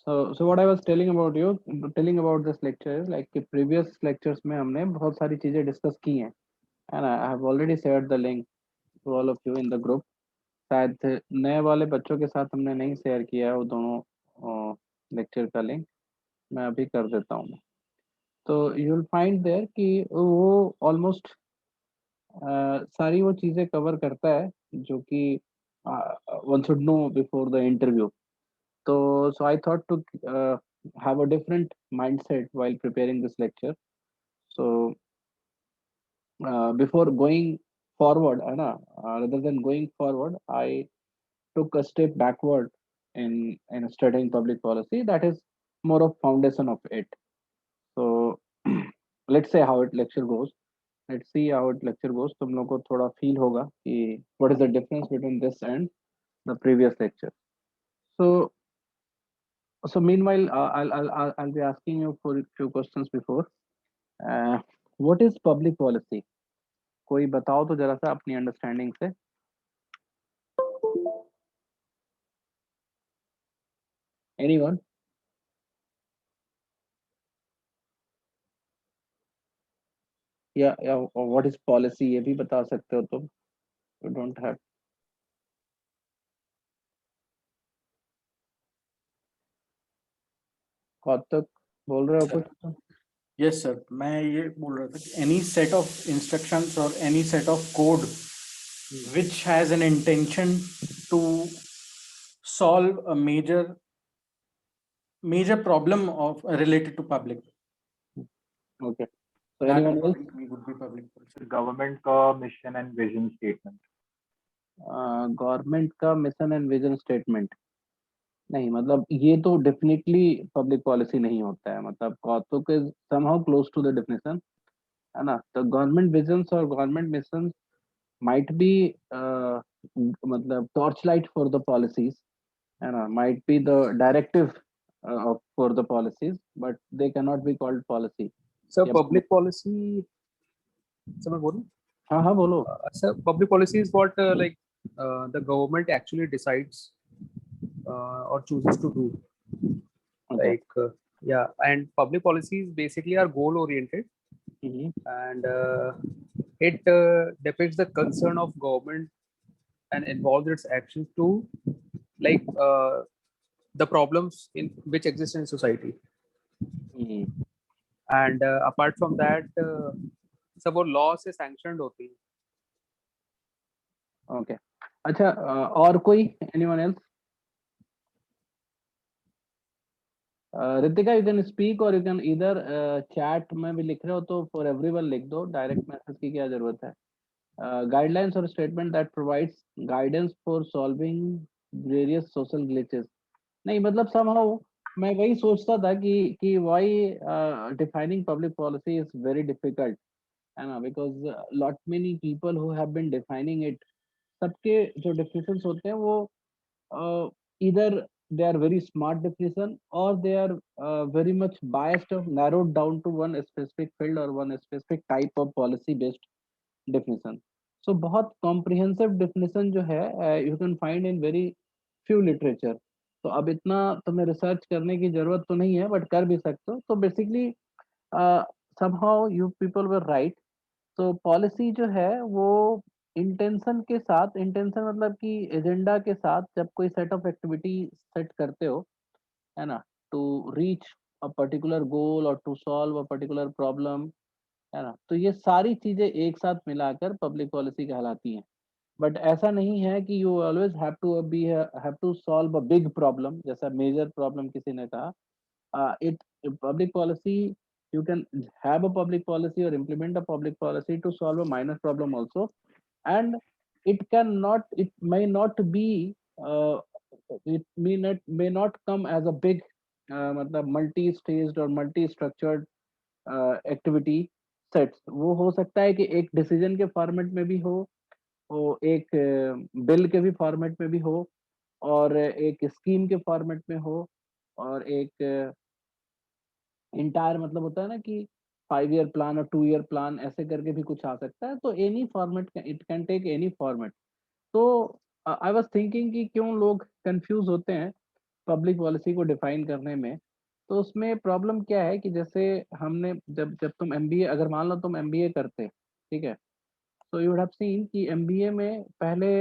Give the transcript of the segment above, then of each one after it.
So what I was telling about this lecture is like कि previous lectures में हमने बहुत सारी चीजें डिस्कस की हैं, and I have already shared the link to all of you in the group. शायद नए वाले बच्चों के साथ हमने नहीं शेयर किया है वो दोनों लेक्चर का लिंक, मैं अभी कर देता हूँ। तो यू विल फाइंड देयर कि वो ऑलमोस्ट सारी वो चीज़ें कवर करता है जो कि one should know before the interview. तो so I thought to have a different mindset while preparing this lecture. So before going forward, है ना, rather than going forward, I took a step backward in studying public policy. That is more of foundation of it. So let's say how it lecture goes. Let's see how it lecture goes. तुम लोग को थोड़ा feel होगा कि what is the difference between this and the previous lecture. So meanwhile, I'll be asking you for a few questions before. What is public policy? कोई बताओ तो जरा सा अपनी अंडरस्टैंडिंग से। एनीवन? या व्हाट इज पॉलिसी, ये भी बता सकते हो तुम। You don't have. कौतुक बोल रहे हो सर, कुछ? यस सर, मैं ये बोल रहा था कि एनी सेट ऑफ इंस्ट्रक्शंस और any set of code which has an intention to solve a major problem of related to public, okay, तो that anyone else? according to me would be public policy. Government का mission and vision statement. Government का mission and vision statement नहीं, मतलब ये तो definitely public policy नहीं होता है। मतलब कौतुक is somehow close to the definition, है ना। तो गवर्नमेंट विजन्स और गवर्नमेंट मिशन might be मतलब torch light for the policies, है ना, might be the directive for the policies, but they cannot be called policy. Sir या public policy, sir मैं बोलूं? हाँ हाँ बोलो। Sir public policy is what like the government actually decides or chooses to do, Okay. like yeah, and public policies basically are goal oriented, Mhm. and it depicts the concern of government and involves its actions to like the problems in which exist in society. Mhm. And apart from that, सब वो law से sanctioned होती है. Okay. अच्छा, और कोई anyone else? Ritika, you can speak और you can इधर चैट में भी लिख रहे हो तो फॉर एवरीवन लिख दो, डायरेक्ट मैसेज की क्या जरूरत है। गाइडलाइंस और statement that provides guidance for solving various social glitches. नहीं, मतलब somehow मैं वही सोचता था कि why defining public policy is very difficult, है ना, because lot many people who have been defining it, सबके जो डिफिनेशंस होते हैं वो either they are very smart definition or they are very much biased or narrowed down to one specific field or one specific type of policy based definition. So बहुत comprehensive definition जो है you can find in very few literature. तो अब इतना तुम्हें research करने की जरूरत तो नहीं है, बट कर भी सकते हो। तो basically somehow you people were right. तो पॉलिसी जो है वो इंटेंशन के साथ, इंटेंशन मतलब कि एजेंडा के साथ जब कोई सेट ऑफ एक्टिविटी सेट करते हो, है ना, to reach a particular goal और to solve a particular problem, है ना, तो ये सारी चीजें एक साथ मिलाकर पब्लिक पॉलिसी कहलाती हैं। बट ऐसा नहीं है कि you always have to solve a big problem, जैसा मेजर प्रॉब्लम किसी ने कहा। It public policy, you can have a public policy or implement a public policy to solve a minor problem also, and it may not be may not come as a big मतलब multi staged or multi structured activity sets. वो हो सकता है कि एक decision के format में भी हो, वो एक बिल के भी फॉर्मेट में भी हो, और एक स्कीम के फॉर्मेट में हो, और एक इंटायर मतलब होता है ना कि 5 ईयर प्लान और 2 ईयर प्लान ऐसे करके भी कुछ आ सकता है। तो any format, it can take any format. तो आई वाज थिंकिंग कि क्यों लोग कंफ्यूज होते हैं पब्लिक पॉलिसी को डिफाइन करने में, तो उसमें प्रॉब्लम क्या है कि जैसे हमने जब जब तुम एमबीए, अगर मान लो तुम एमबीए करते, ठीक है, तो यू वुड हैव सीन कि एमबीए में पहले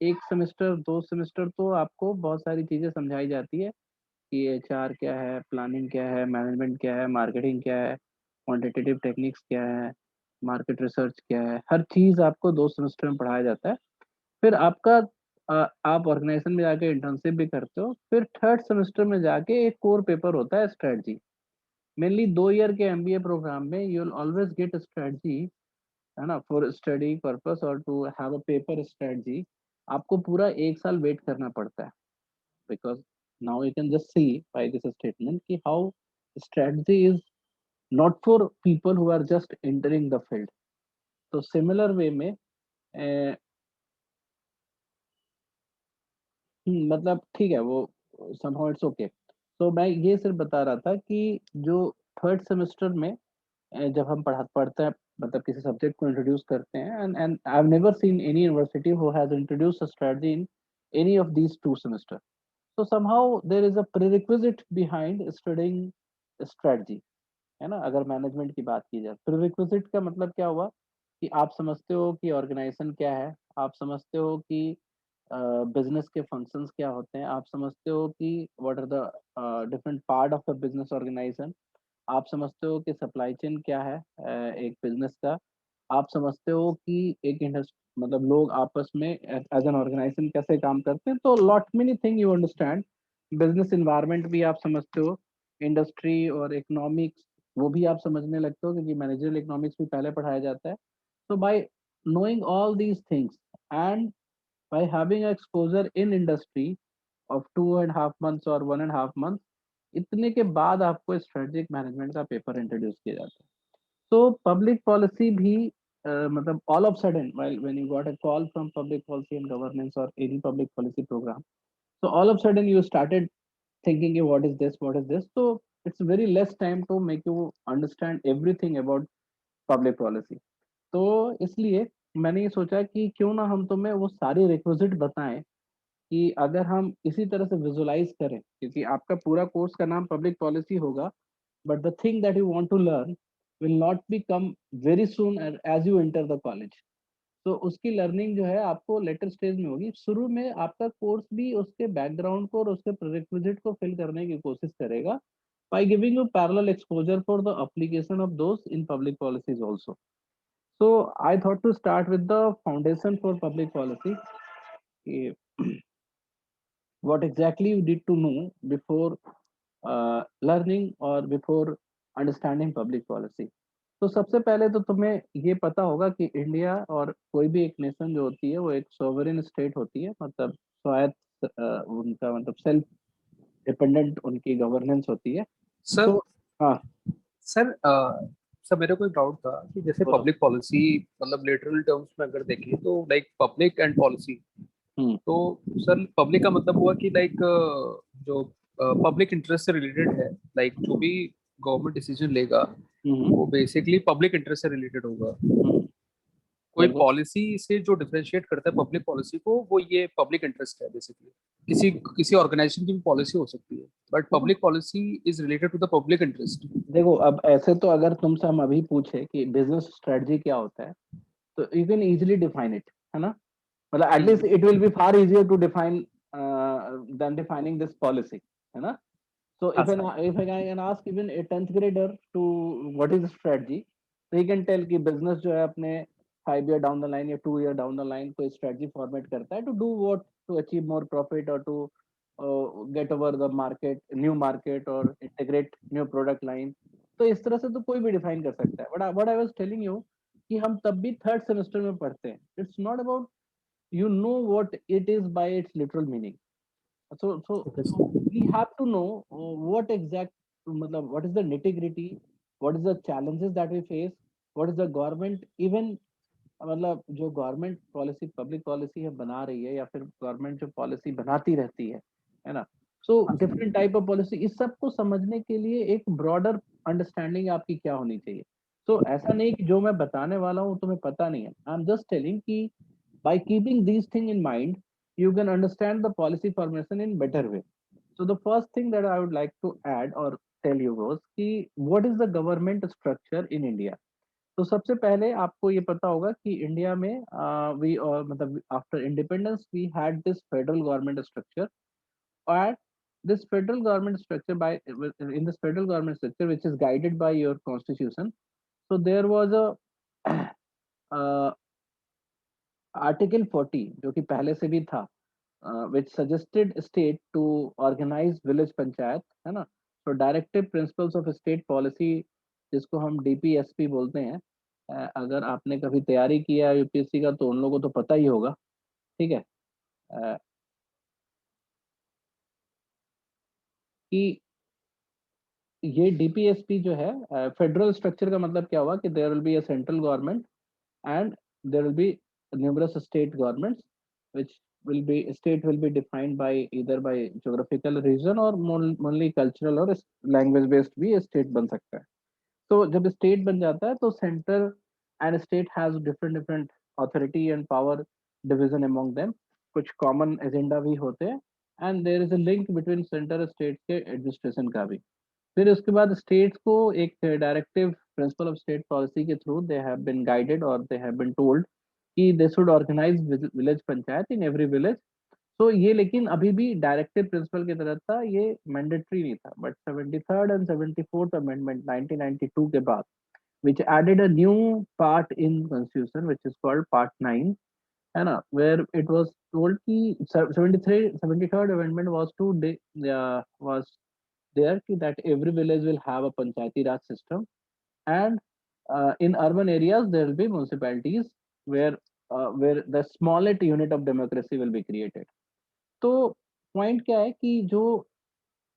1 सेमेस्टर 2 सेमेस्टर तो आपको बहुत सारी चीजें समझाई जाती है कि एचआर क्या है, प्लानिंग क्या है, मैनेजमेंट क्या है, मार्केटिंग क्या है, क्वांटिटेटिव टेक्निक्स क्या है, मार्केट रिसर्च क्या है, हर चीज आपको 2 सेमेस्टर में पढ़ाया जाता है। फिर आपका आप ऑर्गेनाइजेशन में जाके इंटर्नशिप भी करते हो, फिर थर्ड सेमेस्टर में जाके एक कोर पेपर होता है स्ट्रेटजी। मेनली 2 ईयर के एमबीए प्रोग्राम में you will always get strategy, है ना, फॉर स्टडी पर्पस और to have a paper strategy. आपको पूरा 1 साल वेट करना पड़ता है, because now you can just see by this statement कि how strategy is not for people who are just entering the field। तो सिमिलर वे में मतलब ठीक है वो, somehow it's okay। तो मैं ये सिर्फ बता रहा था कि जो थर्ड सेमेस्टर में जब हम पढ़ते हैं, मतलब किसी सब्जेक्ट को इंट्रोड्यूस करते हैं, and I have never seen any university who has introduced a strategy in any of these 2 semester. So somehow there is a prerequisite behind studying strategy, है ना। अगर मैनेजमेंट की बात की जाए, प्रीरिक्विजिट का मतलब क्या हुआ कि आप समझते हो कि ऑर्गेनाइजेशन क्या है, आप समझते हो कि बिजनेस के फंक्शंस क्या होते हैं, आप समझते हो कि what are the different part of the business organisation, आप समझते हो कि सप्लाई चेन क्या है एक बिजनेस का, आप समझते हो कि एक इंडस्ट्री, मतलब लोग आपस में एज एन ऑर्गेनाइजेशन कैसे काम करते हैं। तो lot many thing you understand, business environment भी आप समझते हो, इंडस्ट्री और इकोनॉमिक्स वो भी आप समझने लगते हो, क्योंकि मैनेजरल इकोनॉमिक्स भी पहले पढ़ाया जाता है। So by knowing all these things and by having exposure in industry of 2.5 months or 1.5 months, इतने के बाद आपको स्ट्रेटेजिक मैनेजमेंट का पेपर इंट्रोड्यूस किया जाता है। तो पब्लिक पॉलिसी भी मतलब all of sudden when you got a call from public policy and governance और any public policy program, so all of sudden you started thinking what is this, what is this, so it's very less time to make you understand everything about public policy। तो इसलिए मैंने ये सोचा कि क्यों ना हम तुम्हें वो सारे रिक्विजिट बताएं कि अगर हम इसी तरह से विजुलाइज करें, क्योंकि आपका पूरा कोर्स का नाम पब्लिक पॉलिसी होगा, but the thing that you want to learn will not be come very soon as you enter the college. तो उसकी लर्निंग जो है आपको लेटर स्टेज में होगी। शुरू में आपका कोर्स भी उसके बैकग्राउंड को और उसके प्रीरिक्विजिट को फिल करने की कोशिश करेगा by giving you parallel exposure for the application of those in public policies also। So I thought to start with the foundation for public policy, what exactly you need to know before learning or before understanding public policy। तो सबसे पहले तो तुम्हें ये पता होगा कि India और कोई भी एक नेशन जो होती है वो एक सोवरेन स्टेट होती है, मतलब स्वायत्त उनका मतलब सेल्फ डिपेंडेंट उनकी गवर्नेंस होती है। सर तो हाँ सर सर मेरे को एक डाउट था कि जैसे बोलो। पब्लिक पॉलिसी मतलब लिटरल टर्म्स में अगर देखें तो लाइक पब्लिक एंड पॉलिसी, हम्म तो सर पब्लिक का मतलब हुआ कि लाइक जो पब्लिक इंटरेस्ट से रिलेटेड है, लाइक जो भी गवर्नमेंट डिसीजन लेगा हम्म वो बेसिकली पब्लिक इंटरेस्ट से रिलेटेड होगा। हम्म, कोई बिल्कुल। पॉलिसी से जो डिफरेंशिएट करता है पब्लिक पॉलिसी को, वो ये पब्लिक इंटरेस्ट है बेसिकली। किसी किसी ऑर्गेनाइजेशन की भी पॉलिसी हो सकती है, but public policy is related to the public interest. देखो अब ऐसे तो अगर तुमसे हम अभी पूछे कि बिजनेस स्ट्रेटजी क्या होता है, तो you can easily define it, है ना। मतलब at least it will be far easier to define than defining this policy, है ना। So हाँ if sir. I can ask even a 10th grader to what is strategy, so he can tell कि business जो है अपने 5 year down the line या 2 year down the line कोई strategy format करता है to do what, to achieve more profit or to get over the market, new market or integrate new product line। तो इस तरह से तो कोई भी डिफाइन कर सकता है। what I was telling you कि हम तब भी थर्ड सेमेस्टर में पढ़ते हैं। It's not about you know what it is by its literal meaning। Okay So we have to know what exact, मतलब what is the nitty gritty, what is the challenges that we face, what is the government even, मतलब जो government policy public policy है बना रही है या फिर government जो पॉलिसी बनाती रहती है ना। So different type of policy, इस सब को समझने के लिए एक ब्रॉडर अंडरस्टैंडिंग आपकी क्या होनी चाहिए। तो ऐसा नहीं कि जो मैं बताने वाला हूँ तुम्हें पता नहीं है। आई एम जस्ट टेलिंग कि by keeping these things in mind you can understand the policy formation in better way। So the first thing that I would like to add or tell you was कि what is the government structure in India. तो सबसे पहले आपको ये पता होगा कि India में वी मतलब after independence we had this federal government structure and this federal government structure by in this federal government structure which is guided by your constitution. So there was a article 40 जो कि पहले से भी था which suggested state to organize village panchayat है ना. so directive principles of state policy जिसको हम डीपीएसपी बोलते हैं. अगर आपने कभी तैयारी किया यूपीएससी का तो उन लोगों को तो पता ही होगा. ठीक है. कि ये डीपीएसपी जो है फेडरल स्ट्रक्चर का मतलब क्या हुआ कि there will be a central government and there will be numerous state governments which will be defined by either by geographical region or only cultural or language based भी state बन सकता है. तो जब state बन जाता है तो center and state has different authority and power division among them. कुछ common agenda भी होते हैं and there is a link between center और state के administration का भी. फिर उसके बाद स्टेट्स को एक directive principle of state policy के through they have been guided और दे हैव बीन टोल्ड कि they should organise village panchayat in every village. तो ये लेकिन अभी भी डायरेक्टिव प्रिंसिपल की तरह था, ये मैंडेटरी नहीं था. But 73rd and 74th amendment 1992 के बाद which added a new part in constitution which is called part 9 है ना, where it was told कि 73rd amendment was there that every village will have a panchayati raj system and in urban areas there will be municipalities where the smallest unit of democracy will be created. तो point क्या है कि जो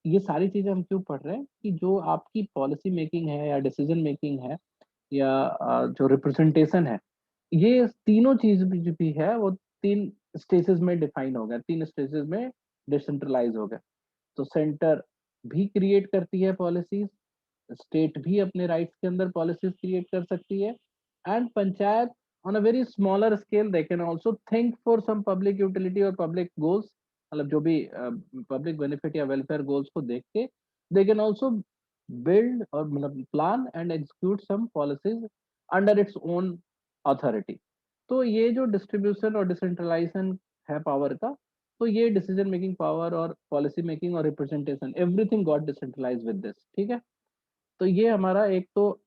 ये सारी चीजें हम क्यों पढ़ रहे हैं कि जो आपकी पॉलिसी मेकिंग है या डिसीजन मेकिंग है या जो रिप्रेजेंटेशन है, ये तीनों चीज भी है वो 3 स्टेजेस में डिफाइन हो गया, 3 स्टेजेस में डिसेंट्रलाइज हो गया. तो सेंटर भी क्रिएट करती है पॉलिसीज, स्टेट भी अपने राइट्स के अंदर पॉलिसीज क्रिएट कर सकती है and panchayat on a very smaller scale they can also think for some public utility और पब्लिक गोल्स, मतलब जो भी पब्लिक बेनिफिट या वेलफेयर गोल्स को देख के दे कैन आल्सो बिल्ड और मतलब plan and execute some policies under its own authority. तो ये जो डिस्ट्रीब्यूशन और डिसेंट्रलाइजेशन है पावर का, तो ये डिसीजन मेकिंग पावर और पॉलिसी मेकिंग और representation everything got decentralise with this. ठीक है. तो ये हमारा एक तो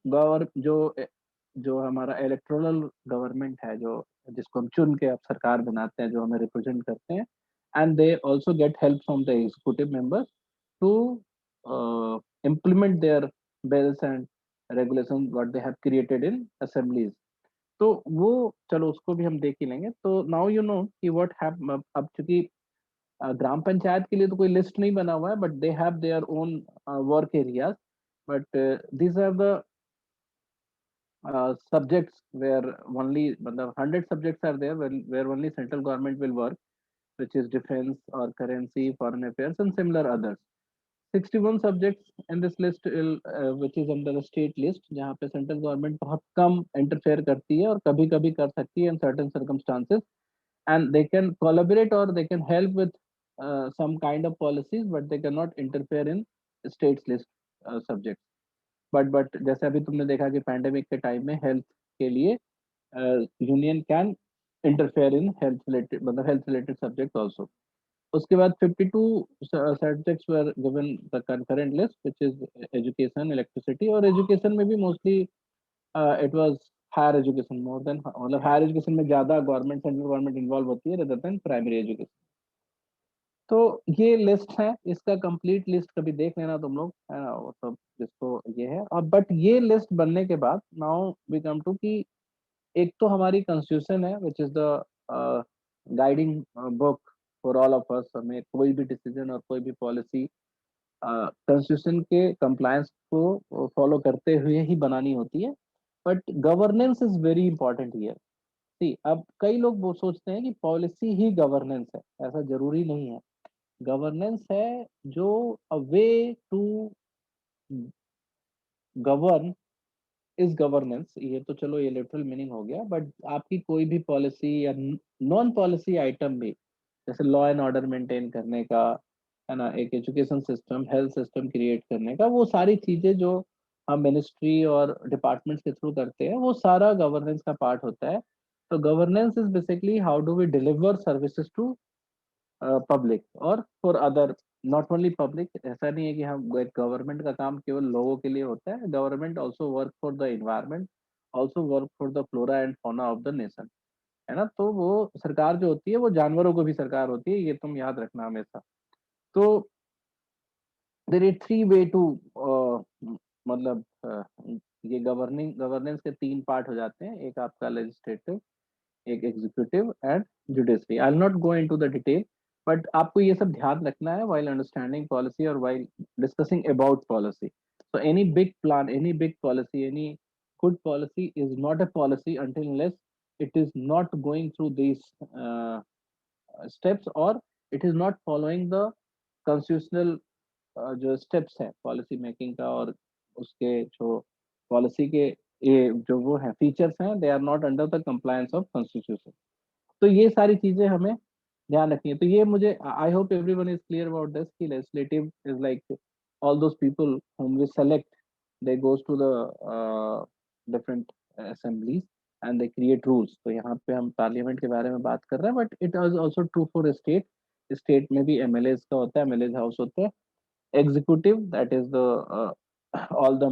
जो हमारा इलेक्टोरल गवर्नमेंट है, जो जिसको हम चुन के अब सरकार बनाते हैं, जो हमें रिप्रेजेंट करते हैं and they also get help from the executive members to implement their bills and regulations what they have created in assemblies. तो वो चलो उसको भी हम देख ही लेंगे. तो नाउ यू नो कि व्हाट हैव अब चूंकि ग्राम पंचायत के लिए तो कोई लिस्ट नहीं बना हुआ है but they have their own work areas. But these are the subjects where only मतलब 100 subjects are there where only central government will work, which is defense or currency, foreign affairs and similar others. 61 subjects in this list which is under the state list, जहाँ पे central government बहुत कम interfere करती है और कभी-कभी कर सकती है in certain circumstances and they can collaborate or they can help with some kind of policies but they cannot interfere in states list subjects. But जैसे अभी तुमने देखा कि पैंडेमिक के टाइम में हेल्थ के लिए union can interfere in health related मतलब हेल्थ रिलेटेड सब्जेक्ट आल्सो. उसके बाद 52 subjects were given the concurrent list which is education, electricity. और एजुकेशन में भी mostly it was higher education more than मतलब हायर एजुकेशन में ज्यादा गवर्नमेंट सेंट्रल गवर्नमेंट इन्वॉल्व होती है रेदर देन प्राइमरी एजुकेशन. तो ये लिस्ट है, इसका कंप्लीट लिस्ट कभी देख लेना तुम लोग है ना, वो सब जिसको ये है. और बट ये लिस्ट बनने के बाद नाउ वी कम टू कि एक तो हमारी कॉन्स्टिट्यूशन है which is the guiding book for all of us. हमें कोई भी डिसीजन और कोई भी पॉलिसी कॉन्स्टिट्यूशन के कंप्लायंस को फॉलो करते हुए ही बनानी होती है. But governance is very important here. See अब कई लोग वो सोचते हैं कि पॉलिसी ही गवर्नेंस है, ऐसा जरूरी नहीं है. गवर्नेंस है जो a way to govern is governance. ये तो चलो ये लिटरल मीनिंग हो गया. बट आपकी कोई भी पॉलिसी या नॉन पॉलिसी आइटम भी, जैसे लॉ एंड ऑर्डर मेंटेन करने का है ना, एक education system, health system create करने का, वो सारी चीजें जो हम मिनिस्ट्री और डिपार्टमेंट्स के थ्रू करते हैं, वो सारा गवर्नेंस का पार्ट होता है। तो governance is basically how do we deliver services to public और for other, not only public. ऐसा नहीं है कि हम गवर्नमेंट का काम केवल लोगों के लिए होता है, government also work for the environment, also work for the flora and fauna of the nation, है ना। तो वो सरकार जो होती है वो जानवरों को भी सरकार होती है, ये तुम याद रखना हमेशा। तो there is three way to, मतलब ये गवर्नेंस के तीन पार्ट हो जाते हैं, एक आपका लेजिस्लेटिव, एक executive and judiciary. I will not go into the detail, but आपको ये सब ध्यान रखना है while अंडरस्टैंडिंग पॉलिसी और while discussing about policy. So any big plan, any big policy, any good policy is not a policy until unless it is not going through these uh, steps, or it is not following the constitutional जो steps है policy making का, और उसके जो policy के ये जो वो है फीचर्स हैं, they are not under the compliance of constitution. तो ये सारी चीजें हमें ध्यान रखनी है। तो ये मुझे, I hope everyone is clear about this कि legislative is like all those people whom we select, they goes to the different assemblies and they create rules। तो यहाँ पे हम पार्लियामेंट के बारे में बात कर रहे हैं, but it is also true for state. State में भी एमएलएज का होता है, एमएलएज हाउस होते हैं। executive, that is the all the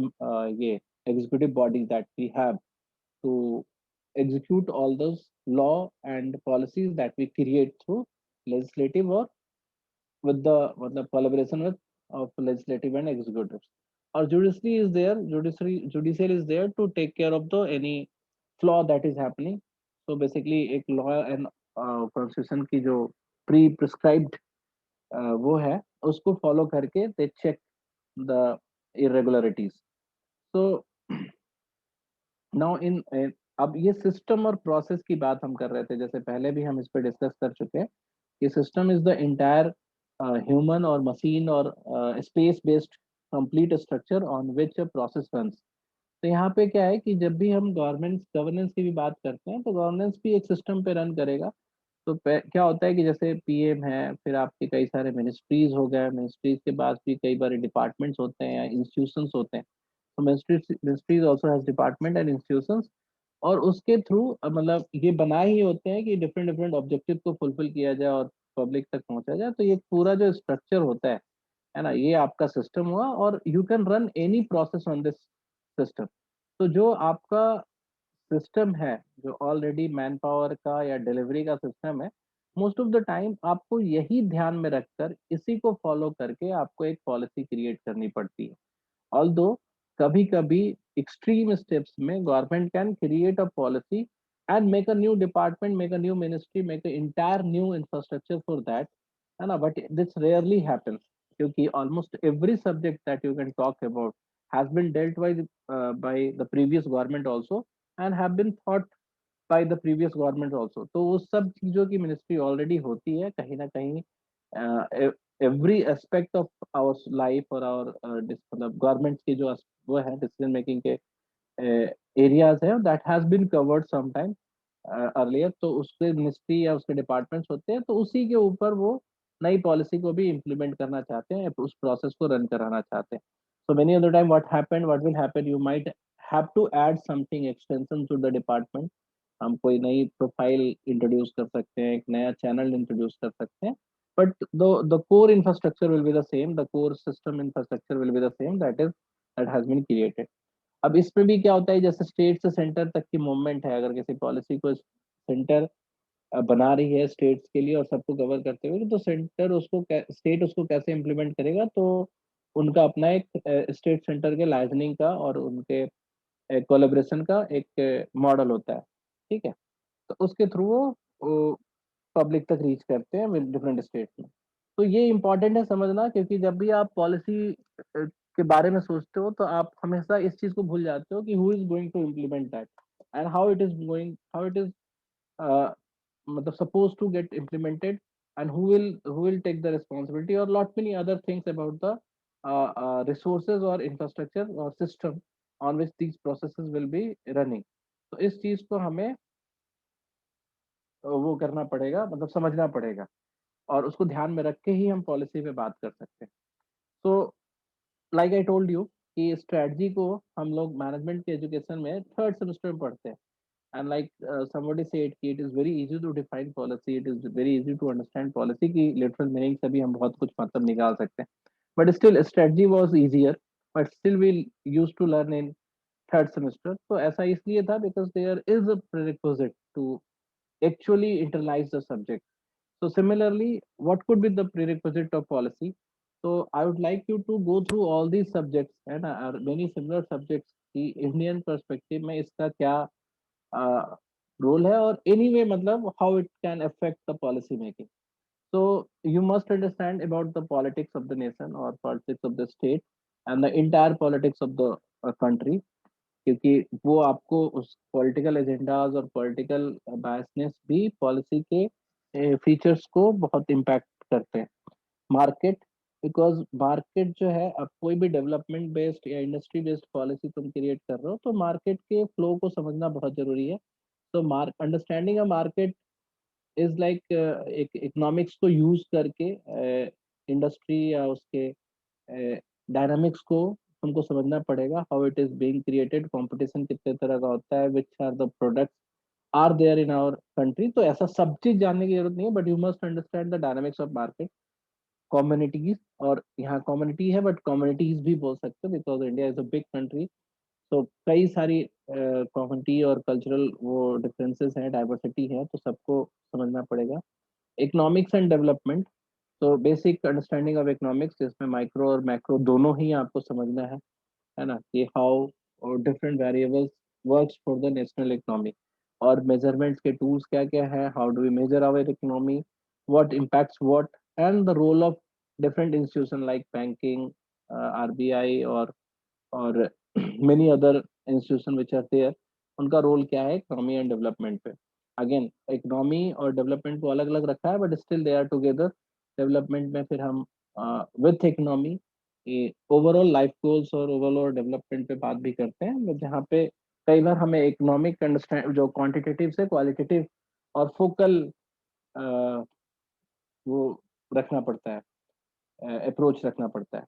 ये executive bodies that we have to execute all those law and policies that we create through legislative or with the मतलब collaboration with of legislative and executives। or judiciary is there, judicial is there to take care of the any flaw that is happening। so basically एक law and constitution की जो pre prescribed वो है, उसको follow करके they check the irregularities। so now in अब ये system और प्रोसेस की बात हम कर रहे थे, जैसे पहले भी हम इस पे डिस्कस कर चुके हैं कि system is the entire human और मशीन और space based complete structure on which process runs. तो यहाँ पे क्या है कि जब भी हम गवर्नेंस की भी बात करते हैं, तो गवर्नेंस भी एक सिस्टम पे रन करेगा। तो क्या होता है कि जैसे पीएम है, फिर आपके कई सारे मिनिस्ट्रीज हो गए, मिनिस्ट्रीज के बाद भी कई बार डिपार्टमेंट्स होते हैं या इंस्टीट्यूशंस होते हैं। तो ministries also has department and institutions, और उसके थ्रू मतलब ये बनाए ही होते हैं कि डिफरेंट डिफरेंट ऑब्जेक्टिव को फुलफिल किया जाए और पब्लिक तक पहुंचा जाए। तो ये पूरा जो स्ट्रक्चर होता है ना, ये आपका सिस्टम हुआ, और you can run any process on this system. तो जो आपका सिस्टम है, जो ऑलरेडी मैन पावर का या डिलीवरी का सिस्टम है, मोस्ट ऑफ द टाइम आपको यही ध्यान में रखकर, इसी को फॉलो करके आपको एक पॉलिसी क्रिएट करनी पड़ती है। ऑल्दो कभी कभी एक्सट्रीम स्टेप्स में government can create a policy and make a new department, make a new ministry, make a entire new infrastructure for that, है ना। बट दिस रेयरली हैपेंस, क्योंकि almost every subject that you can talk about has been dealt by the previous government also and have been thought by the previous government also। तो उस सब चीजों की ministry already होती है कहीं ना कहीं। Every aspect of our life और आवर मतलब गवर्नमेंट की जो वो है डिसीजन मेकिंग के एरियाज है, that has been covered some time earlier. तो उसके मिनिस्ट्री या उसके डिपार्टमेंट्स होते हैं, तो उसी के ऊपर वो नई पॉलिसी को भी इम्प्लीमेंट करना चाहते हैं, उस प्रोसेस को रन कराना चाहते हैं। So many of the time what will happen, you might have to add something extension to the department। हम कोई नई प्रोफाइल इंट्रोड्यूस कर सकते हैं, एक नया चैनल इंट्रोड्यूस कर सकते हैं, but the core infrastructure will be the same, the core system infrastructure will be the same, that has been created. अब इसमें भी क्या होता है, जैसे स्टेट से सेंटर तक की मूवमेंट है, अगर किसी पॉलिसी को सेंटर बना रही है स्टेट्स के लिए और सबको कवर करते हुए, तो सेंटर उसको स्टेट उसको कैसे इम्प्लीमेंट करेगा, तो उनका अपना एक स्टेट सेंटर के लाइजनिंग का और उनके कोलेब्रेशन का एक मॉडल होता है, ठीक है। तो उसके थ्रू वो पब्लिक तक रीच करते हैं विद डिफरेंट स्टेट्स में। तो ये इंपॉर्टेंट है समझना, क्योंकि जब भी आप पॉलिसी के बारे में सोचते हो, तो आप हमेशा इस चीज को भूल जाते हो कि who is going to implement that and how it is मतलब supposed to get implemented, and who will take the responsibility, or lot many other things about the resources or infrastructure or system on which these processes will be running। तो इस चीज को हमें वो करना पड़ेगा, मतलब समझना पड़ेगा। और उसको ध्यान में रख के ही हम पॉलिसी पे बात कर सकते हैं। तो लाइक आई टोल्ड यू कि स्ट्रेटजी को हम लोग मैनेजमेंट के एजुकेशन में थर्ड सेमेस्टर में पढ़ते हैं। And like somebody said कि it is very easy to define policy, it is very easy to understand policy की literal meaning से भी हम बहुत कुछ मतलब निकाल सकते हैं, but still strategy was easier, but still we used to learn in third semester। तो ऐसा इसलिए था because there is a prerequisite to actually internalize the subject। So similarly, what could be the prerequisite of policy? So I would like you to go through all these subjects and many similar subjects कि Indian perspective में इसका क्या role है और anyway मतलब how it can affect the policy making. So you must understand about the politics of the nation और politics of the state and the entire politics of the country, क्योंकि वो आपको उस पॉलिटिकल एजेंडाज और political biasness भी policy के features को बहुत इम्पैक्ट करते हैं। मार्केट, बिकॉज मार्केट जो है, अब कोई भी डेवलपमेंट बेस्ड या इंडस्ट्री बेस्ड पॉलिसी तुम क्रिएट कर रहे हो तो मार्केट के फ्लो को समझना बहुत जरूरी है। तो understanding a market is like एक इकोनॉमिक्स को यूज करके इंडस्ट्री या उसके डायनामिक्स को तुमको समझना पड़ेगा, how it is being created, competition कितने तरह का होता है, which are the products are there in our country. तो ऐसा सब चीज जानने की जरूरत नहीं है, but you must understand the dynamics of market, communities, और यहाँ कम्युनिटी है बट कम्युनिटीज भी बोल सकते हो because India is a big country. तो कई सारी कम्युनिटी और कल्चरल वो डिफरेंसेस हैं, डाइवर्सिटी है, तो सबको समझना पड़ेगा। इकोनॉमिक्स एंड डेवलपमेंट, तो बेसिक अंडरस्टैंडिंग ऑफ इकोनॉमिक्स जिसमें माइक्रो और मैक्रो दोनों ही आपको समझना है ना, कि how different variables works for the national economy, और मेजरमेंट्स के टूल्स क्या क्या है, how do we measure our economy, what impacts what, and the role of different institution like banking, RBI और many other institution which are there, उनका रोल क्या है इकोनॉमी एंड डेवलपमेंट पे। अगेन इकोनॉमी और डेवलपमेंट को अलग अलग रखा है but still they are together. Development में फिर हम with economy overall life goals और ओवरऑल डेवलपमेंट पे बात भी करते हैं, but जहाँ पे कई बार हमें इकोनॉमिक अंडरस्टैंड जो क्वांटिटेटिव से क्वालिटेटिव और फोकल वो रखना पड़ता है, अप्रोच रखना पड़ता है।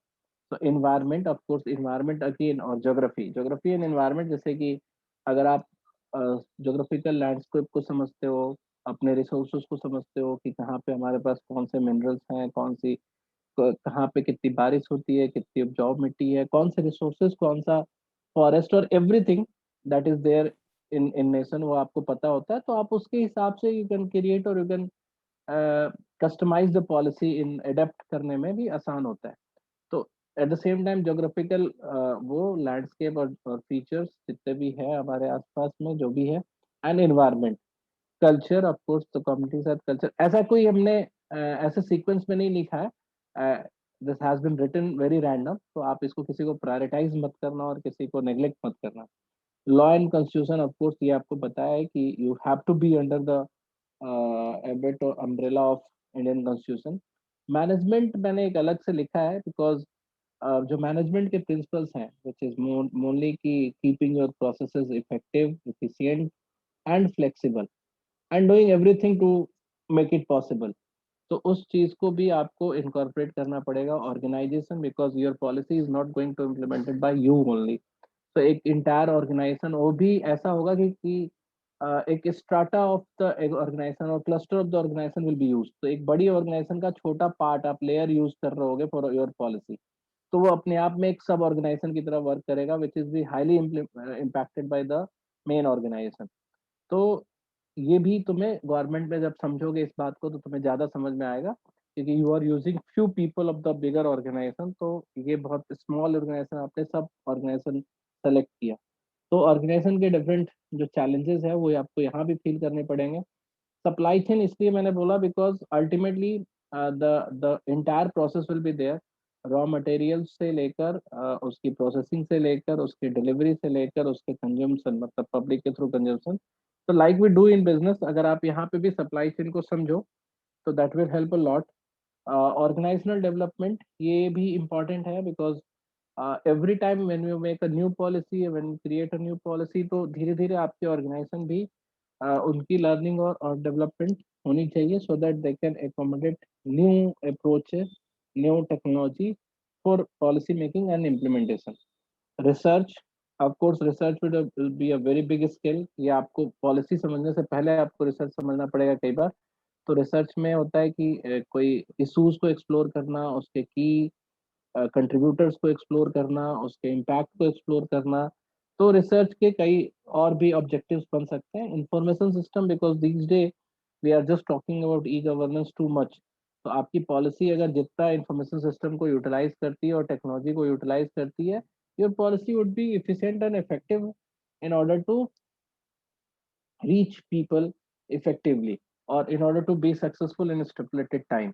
तो environment, of course environment again, और ज्योग्राफी एंड इन्वायरमेंट, जैसे कि अगर आप ज्योग्राफिकल लैंडस्केप को समझते हो, अपने रिसोर्सेज को समझते हो कि कहाँ पे हमारे पास कौन से मिनरल्स हैं, कौन सी कहाँ पे कितनी बारिश होती है, कितनी उपजाऊ मिट्टी है, कौन से रिसोर्सेज, कौन सा फॉरेस्ट और everything that is there in in nation, वो आपको पता होता है, तो आप उसके हिसाब से यू कैन क्रिएट और you can customise the policy in adapt करने में भी आसान होता है। तो at the same time geographical वो लैंडस्केप और फीचर्स जितने भी है हमारे आसपास में जो भी है, and environment, culture, of course तो कम्युनिटी साथ कल्चर, ऐसा कोई हमने ऐसे सीक्वेंस में नहीं लिखा है, this has been written very random, तो आप इसको किसी को प्रायोरिटाइज मत करना और किसी को नेग्लेक्ट मत करना। Law and constitution, of course ये आपको पता है कि you have to be under the ambit और umbrella of Indian constitution. Management मैंने एक अलग से लिखा है बिकॉज जो मैनेजमेंट के प्रिंसिपल्स हैं विच is mainly key keeping your processes effective, efficient and flexible and doing everything to make it possible. तो उस चीज को भी आपको इनकॉर्पोरेट करना पड़ेगा organisation, because your policy is not going to implemented by you only. तो एक इंटायर ऑर्गेनाइजेशन वो भी ऐसा होगा कि एक स्ट्राटा ऑफ द ऑर्गेनाइजेशन और cluster of the organisation will be use. तो एक बड़ी ऑर्गेनाइजेशन का छोटा पार्ट आप लेयर यूज कर रहे होगे फॉर योर पॉलिसी, तो वो अपने आप में एक सब ऑर्गेनाइजेशन की तरह वर्क करेगा which is be highly impacted by the main organisation. तो ये भी तुम्हें गवर्नमेंट में जब समझोगे इस बात को तो तुम्हें ज्यादा समझ में आएगा, क्योंकि you are using few people of the bigger organisation, तो ये बहुत स्मॉल ऑर्गेनाइजेशन आपने सब ऑर्गेनाइजेशन सेलेक्ट किया। तो ऑर्गेनाइजेशन के डिफरेंट जो चैलेंजेस है वो आपको यहाँ भी फील करने पड़ेंगे। सप्लाई चेन इसलिए मैंने बोला because ultimately the entire process will be there, raw material से लेकर उसकी प्रोसेसिंग से लेकर उसकी डिलीवरी से लेकर उसके कंजम्पशन, मतलब पब्लिक के थ्रू कंजम्पशन। तो like we do in business, अगर आप यहाँ पे भी सप्लाई चेन को समझो तो that will help a lot. Organisational development ये भी इम्पॉर्टेंट है because every time when you make a new policy, when you create a new policy, तो धीरे धीरे आपके ऑर्गेनाइजेशन भी उनकी लर्निंग और डेवलपमेंट होनी चाहिए so that they can accommodate new approaches, new technology for policy making and implementation. Research, of course, research will be a very big skill. ये आपको पॉलिसी समझने से पहले आपको रिसर्च समझना पड़ेगा कई बार। तो रिसर्च में होता है कि कोई इश्यूज को एक्सप्लोर करना, उसके की कंट्रीब्यूटर्स को एक्सप्लोर करना, उसके इम्पैक्ट को एक्सप्लोर करना। तो रिसर्च के कई और भी ऑब्जेक्टिव्स बन सकते हैं। Information system, because this day we are just talking about e governance too much. तो आपकी पॉलिसी अगर जितना इंफॉर्मेशन सिस्टम को यूटिलाइज करती है और टेक्नोलॉजी को यूटिलाइज करती है, your policy would be efficient and effective in order to reach people effectively or in order to be successful in a stipulated time.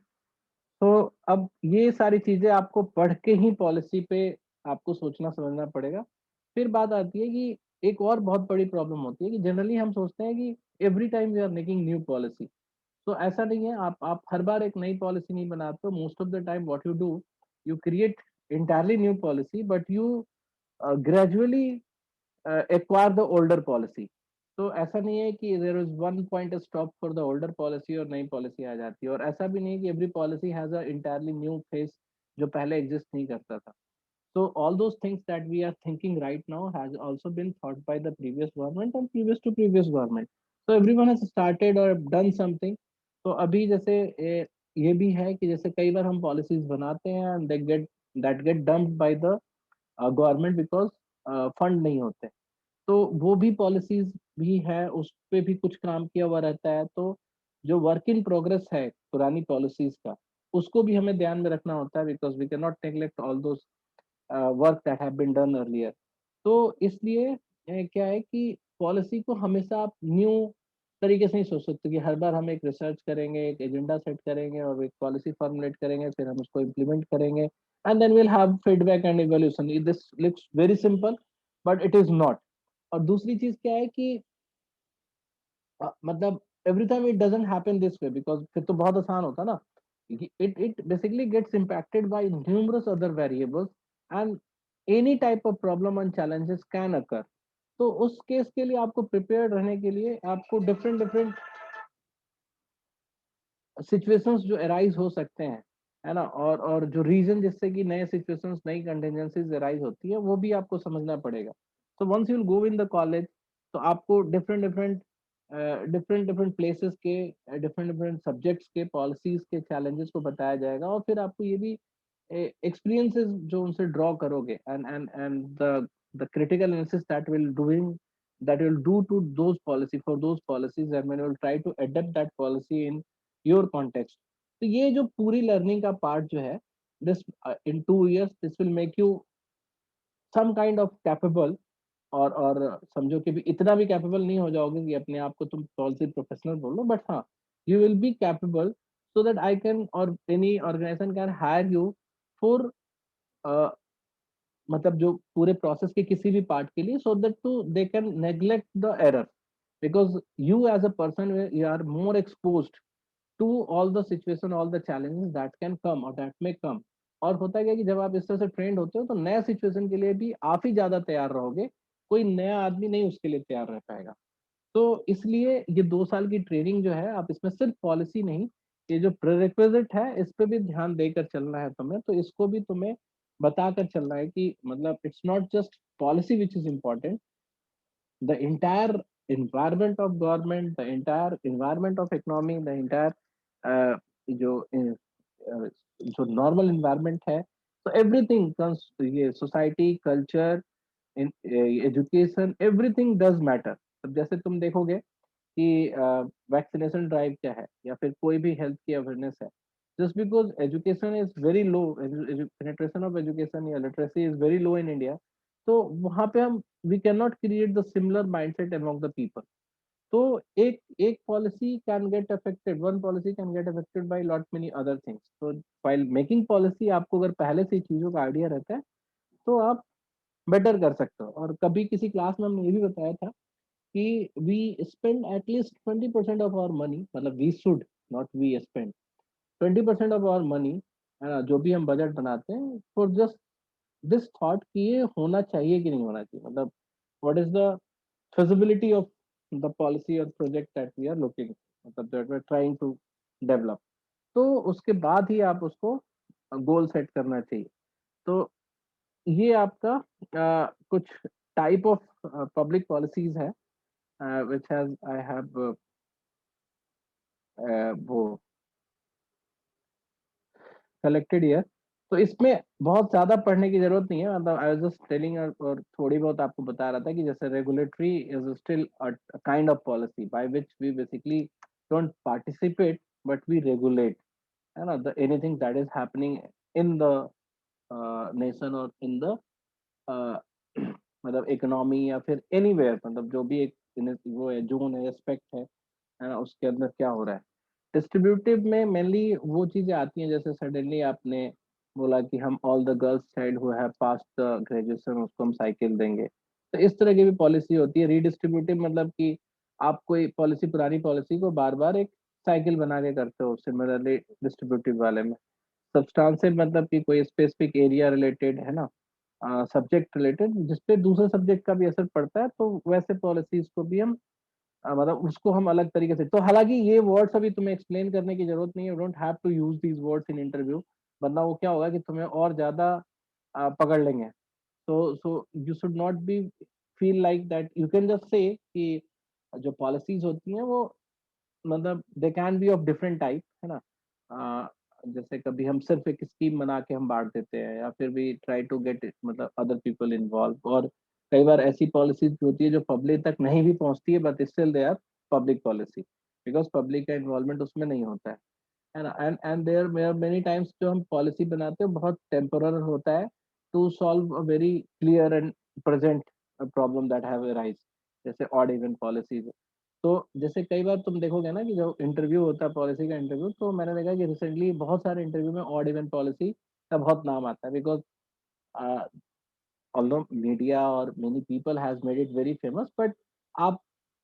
तो अब ये सारी चीजें आपको पढ़ के ही पॉलिसी पे आपको सोचना समझना पड़ेगा। फिर बात आती है कि एक और बहुत बड़ी प्रॉब्लम होती है कि जनरली हम सोचते हैं कि every time we are making new policy. तो ऐसा नहीं है, आप हर बार एक नई पॉलिसी नहीं बनाते हो। Most of the time what you do, you create entirely new policy, but you gradually acquire the older policy. तो ऐसा नहीं है कि there is one point stop for the older policy और नई पॉलिसी आ जाती है। और ऐसा भी नहीं है कि every policy has a entirely new face जो पहले exist नहीं करता था। So all those things that we are thinking right now has also been thought by the previous government and previous to previous government. So everyone has started or done something. तो अभी जैसे ये भी है कि जैसे कई बार हम पॉलिसीज बनाते हैं and they get that get dumped by the government because fund नहीं होते। तो वो भी पॉलिसीज भी है, उस पे भी कुछ काम किया हुआ रहता है। तो जो वर्क इन प्रोग्रेस है पुरानी पॉलिसीज का, उसको भी हमें ध्यान में रखना होता है, because we can not neglect all those work that have been done earlier. तो इसलिए क्या है कि पॉलिसी को हमेशा आप न्यू तरीके से नहीं सोच सकते कि हर बार हम एक रिसर्च करेंगे, एक एजेंडा सेट करेंगे और एक पॉलिसी फॉर्मुलेट करेंगे, फिर हम उसको इम्प्लीमेंट करेंगे and then will have feedback and evolution. This looks very simple but it is not. और दूसरी चीज क्या है कि मतलब every time it doesn't happen this way, because फिर तो बहुत आसान होता ना। it basically gets impacted by numerous other variables and any type of problem and challenges can occur. तो उस केस के लिए आपको प्रिपेयर्ड रहने के लिए आपको डिफरेंट डिफरेंट सिचुएशंस जो अराइज हो सकते हैं, है ना। और जो रीजन जिससे कि नए सिचुएशंस, नई कंटिजेंसीज अराइज होती है, वो भी आपको समझना पड़ेगा। तो once you will go in the college, तो आपको different different different different places के, डिफरेंट डिफरेंट सब्जेक्ट्स के पॉलिसीज के चैलेंजेस को बताया जाएगा। और फिर आपको ये भी experiences जो उनसे ड्रॉ करोगे and the critical analysis that will do to those policy for those policies and when you will try to adapt that policy in your context। तो ये जो पूरी लर्निंग का पार्ट जो है, this in 2 years this will make you some kind of capable। और समझो कि भी इतना भी कैपेबल नहीं हो जाओगे कि अपने आप को तुम पॉलिसी प्रोफेशनल बोलो, बट हाँ, you will be capable so that I can और any organisation can hire you for मतलब जो पूरे प्रोसेस के किसी भी पार्ट के लिए, so that to they can neglect the error, because you as a person you are more exposed to all the situation, all the challenges that can come or that may come। और होता क्या है कि जब आप इस तरह से ट्रेंड होते हो तो नया सिचुएशन के लिए भी आप ही ज्यादा तैयार रहोगे, कोई नया आदमी नहीं उसके लिए तैयार रह पाएगा। तो इसलिए ये 2 साल की ट्रेनिंग जो है, आप इसमें सिर्फ पॉलिसी नहीं, ये जो प्रेरिक्विजिट है इस पे भी ध्यान देकर चलना है तुम्हें। तो इसको भी तुम्हें बताकर चलना है कि मतलब it's not just policy which is important, the entire environment of government, the entire environment of economy, the entire जो जो नॉर्मल इन्वायरमेंट है, तो एवरीथिंग कम्स, ये society, culture, education, everything does matter. अब जैसे तुम देखोगे कि वैक्सीनेशन ड्राइव क्या है या फिर कोई भी हेल्थ की अवेयरनेस है, just because education is very low, penetration of education या literacy is very low in India, तो वहां पे हम we can not create the similar mindset among the people. तो एक एक policy can get affected, one policy can get affected by lot many other things. तो while making policy आपको अगर पहले से चीजों का आइडिया रहता है तो आप बेटर कर सकते हो। और कभी किसी क्लास में हमने ये भी बताया था कि we spend at least 20% of our money, मतलब we should not we spend 20% of our money, है ना, जो भी हम बजट बनाते हैं, फॉर जस्ट दिस थॉट कि ये होना चाहिए कि नहीं होना चाहिए, मतलब what is the feasibility of the policy or project that we are looking, that we're trying to develop। तो उसके बाद ही आप उसको गोल सेट करना चाहिए। तो ये आपका कुछ टाइप ऑफ पब्लिक पॉलिसीज है व्हिच हैज आई हैव वो कलेक्टेड हियर। तो इसमें बहुत ज्यादा पढ़ने की जरूरत नहीं है, मतलब आई वाज जस्ट टेलिंग और थोड़ी बहुत आपको बता रहा था कि जैसे regulatory is still a kind of policy by which we basically don't participate but we regulate, है ना, the anything that is happening in the nation और इन द मतलब इकोनॉमी या फिर एनीवेयर, मतलब जो भी एक वो है, जोन है, एस्पेक्ट है ना, उसके अंदर क्या हो रहा है। डिस्ट्रीब्यूटिव में मेनली वो चीजें आती हैं जैसे सडनली आपने बोला कि हम all the girls child who have pass the graduation उसको हम साइकिल देंगे, तो इस तरह की भी पॉलिसी होती है। रीडिस्ट्रीब्यूटिव मतलब कि आप कोई पॉलिसी, पुरानी पॉलिसी को बार बार एक साइकिल बना के करते हो, सिमिलरली डिस्ट्रीब्यूटिव वाले में। सब्सटेंशियल मतलब कि कोई स्पेसिफिक एरिया रिलेटेड, है ना, सब्जेक्ट रिलेटेड जिसपे दूसरे सब्जेक्ट का भी असर पड़ता है, तो वैसे पॉलिसीज को भी हम मतलब उसको हम अलग तरीके से, तो हालांकि ये वर्ड्स अभी तुम्हें एक्सप्लेन करने की जरूरत नहीं है, you don't have to use these words in interview, वरना वो क्या होगा कि तुम्हें और ज्यादा पकड़ लेंगे। So you should not be feel like that, you can just say कि जो पॉलिसीज होती हैं वो मतलब they can be of different type, है ना। जैसे कभी हम सिर्फ एक स्कीम बना के हम बांट देते हैं, या फिर भी ट्राई टू गेट मतलब अदर पीपल इन्वॉल्व, और कई बार ऐसी पॉलिसीज होती है जो पब्लिक तक नहीं भी पहुंचती है but still they are public policy, because public का इन्वॉल्वमेंट उसमें नहीं होता है ना। एंड देयर मेनी टाइम्स जो हम पॉलिसी बनाते हैं बहुत टेम्पोरर होता है to solve a very clear and present problem that have arise, जैसे ऑड इवन पॉलिसीज। तो जैसे कई बार तुम देखोगे ना कि जो इंटरव्यू होता है, पॉलिसी का इंटरव्यू, तो मैंने देखा कि रिसेंटली बहुत सारे इंटरव्यू में ऑड इवन पॉलिसी का बहुत नाम आता है, because although media or many people has made it very famous, but आप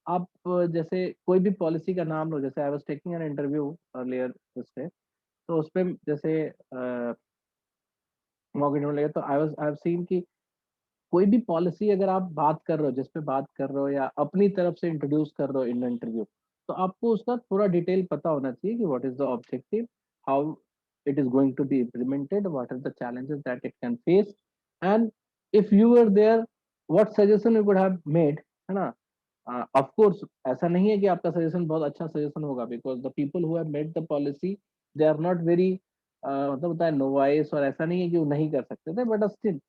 आप जैसे कोई भी पॉलिसी का नाम लो, जैसे I was taking an interview earlier उससे, तो उसपे जैसे मॉर्गन लगे, तो आई हैव सीन कि कोई भी पॉलिसी अगर आप बात कर रहे हो, जिस पे बात कर रहे हो या अपनी तरफ से इंट्रोड्यूस कर रहे हो इन इंटरव्यू, तो आपको उसका थोड़ा डिटेल पता होना चाहिए कि what is the objective, how it is going to be implemented, what are the challenges that it can face, and if you are there what suggestion you could have made, है ना। Of course ऐसा नहीं है कि आपका suggestion बहुत अच्छा suggestion होगा, because the people who have made the policy they are not very मतलब होता है नोवाइस, और ऐसा नहीं है कि वो नहीं कर सकते थे, बट स्टिल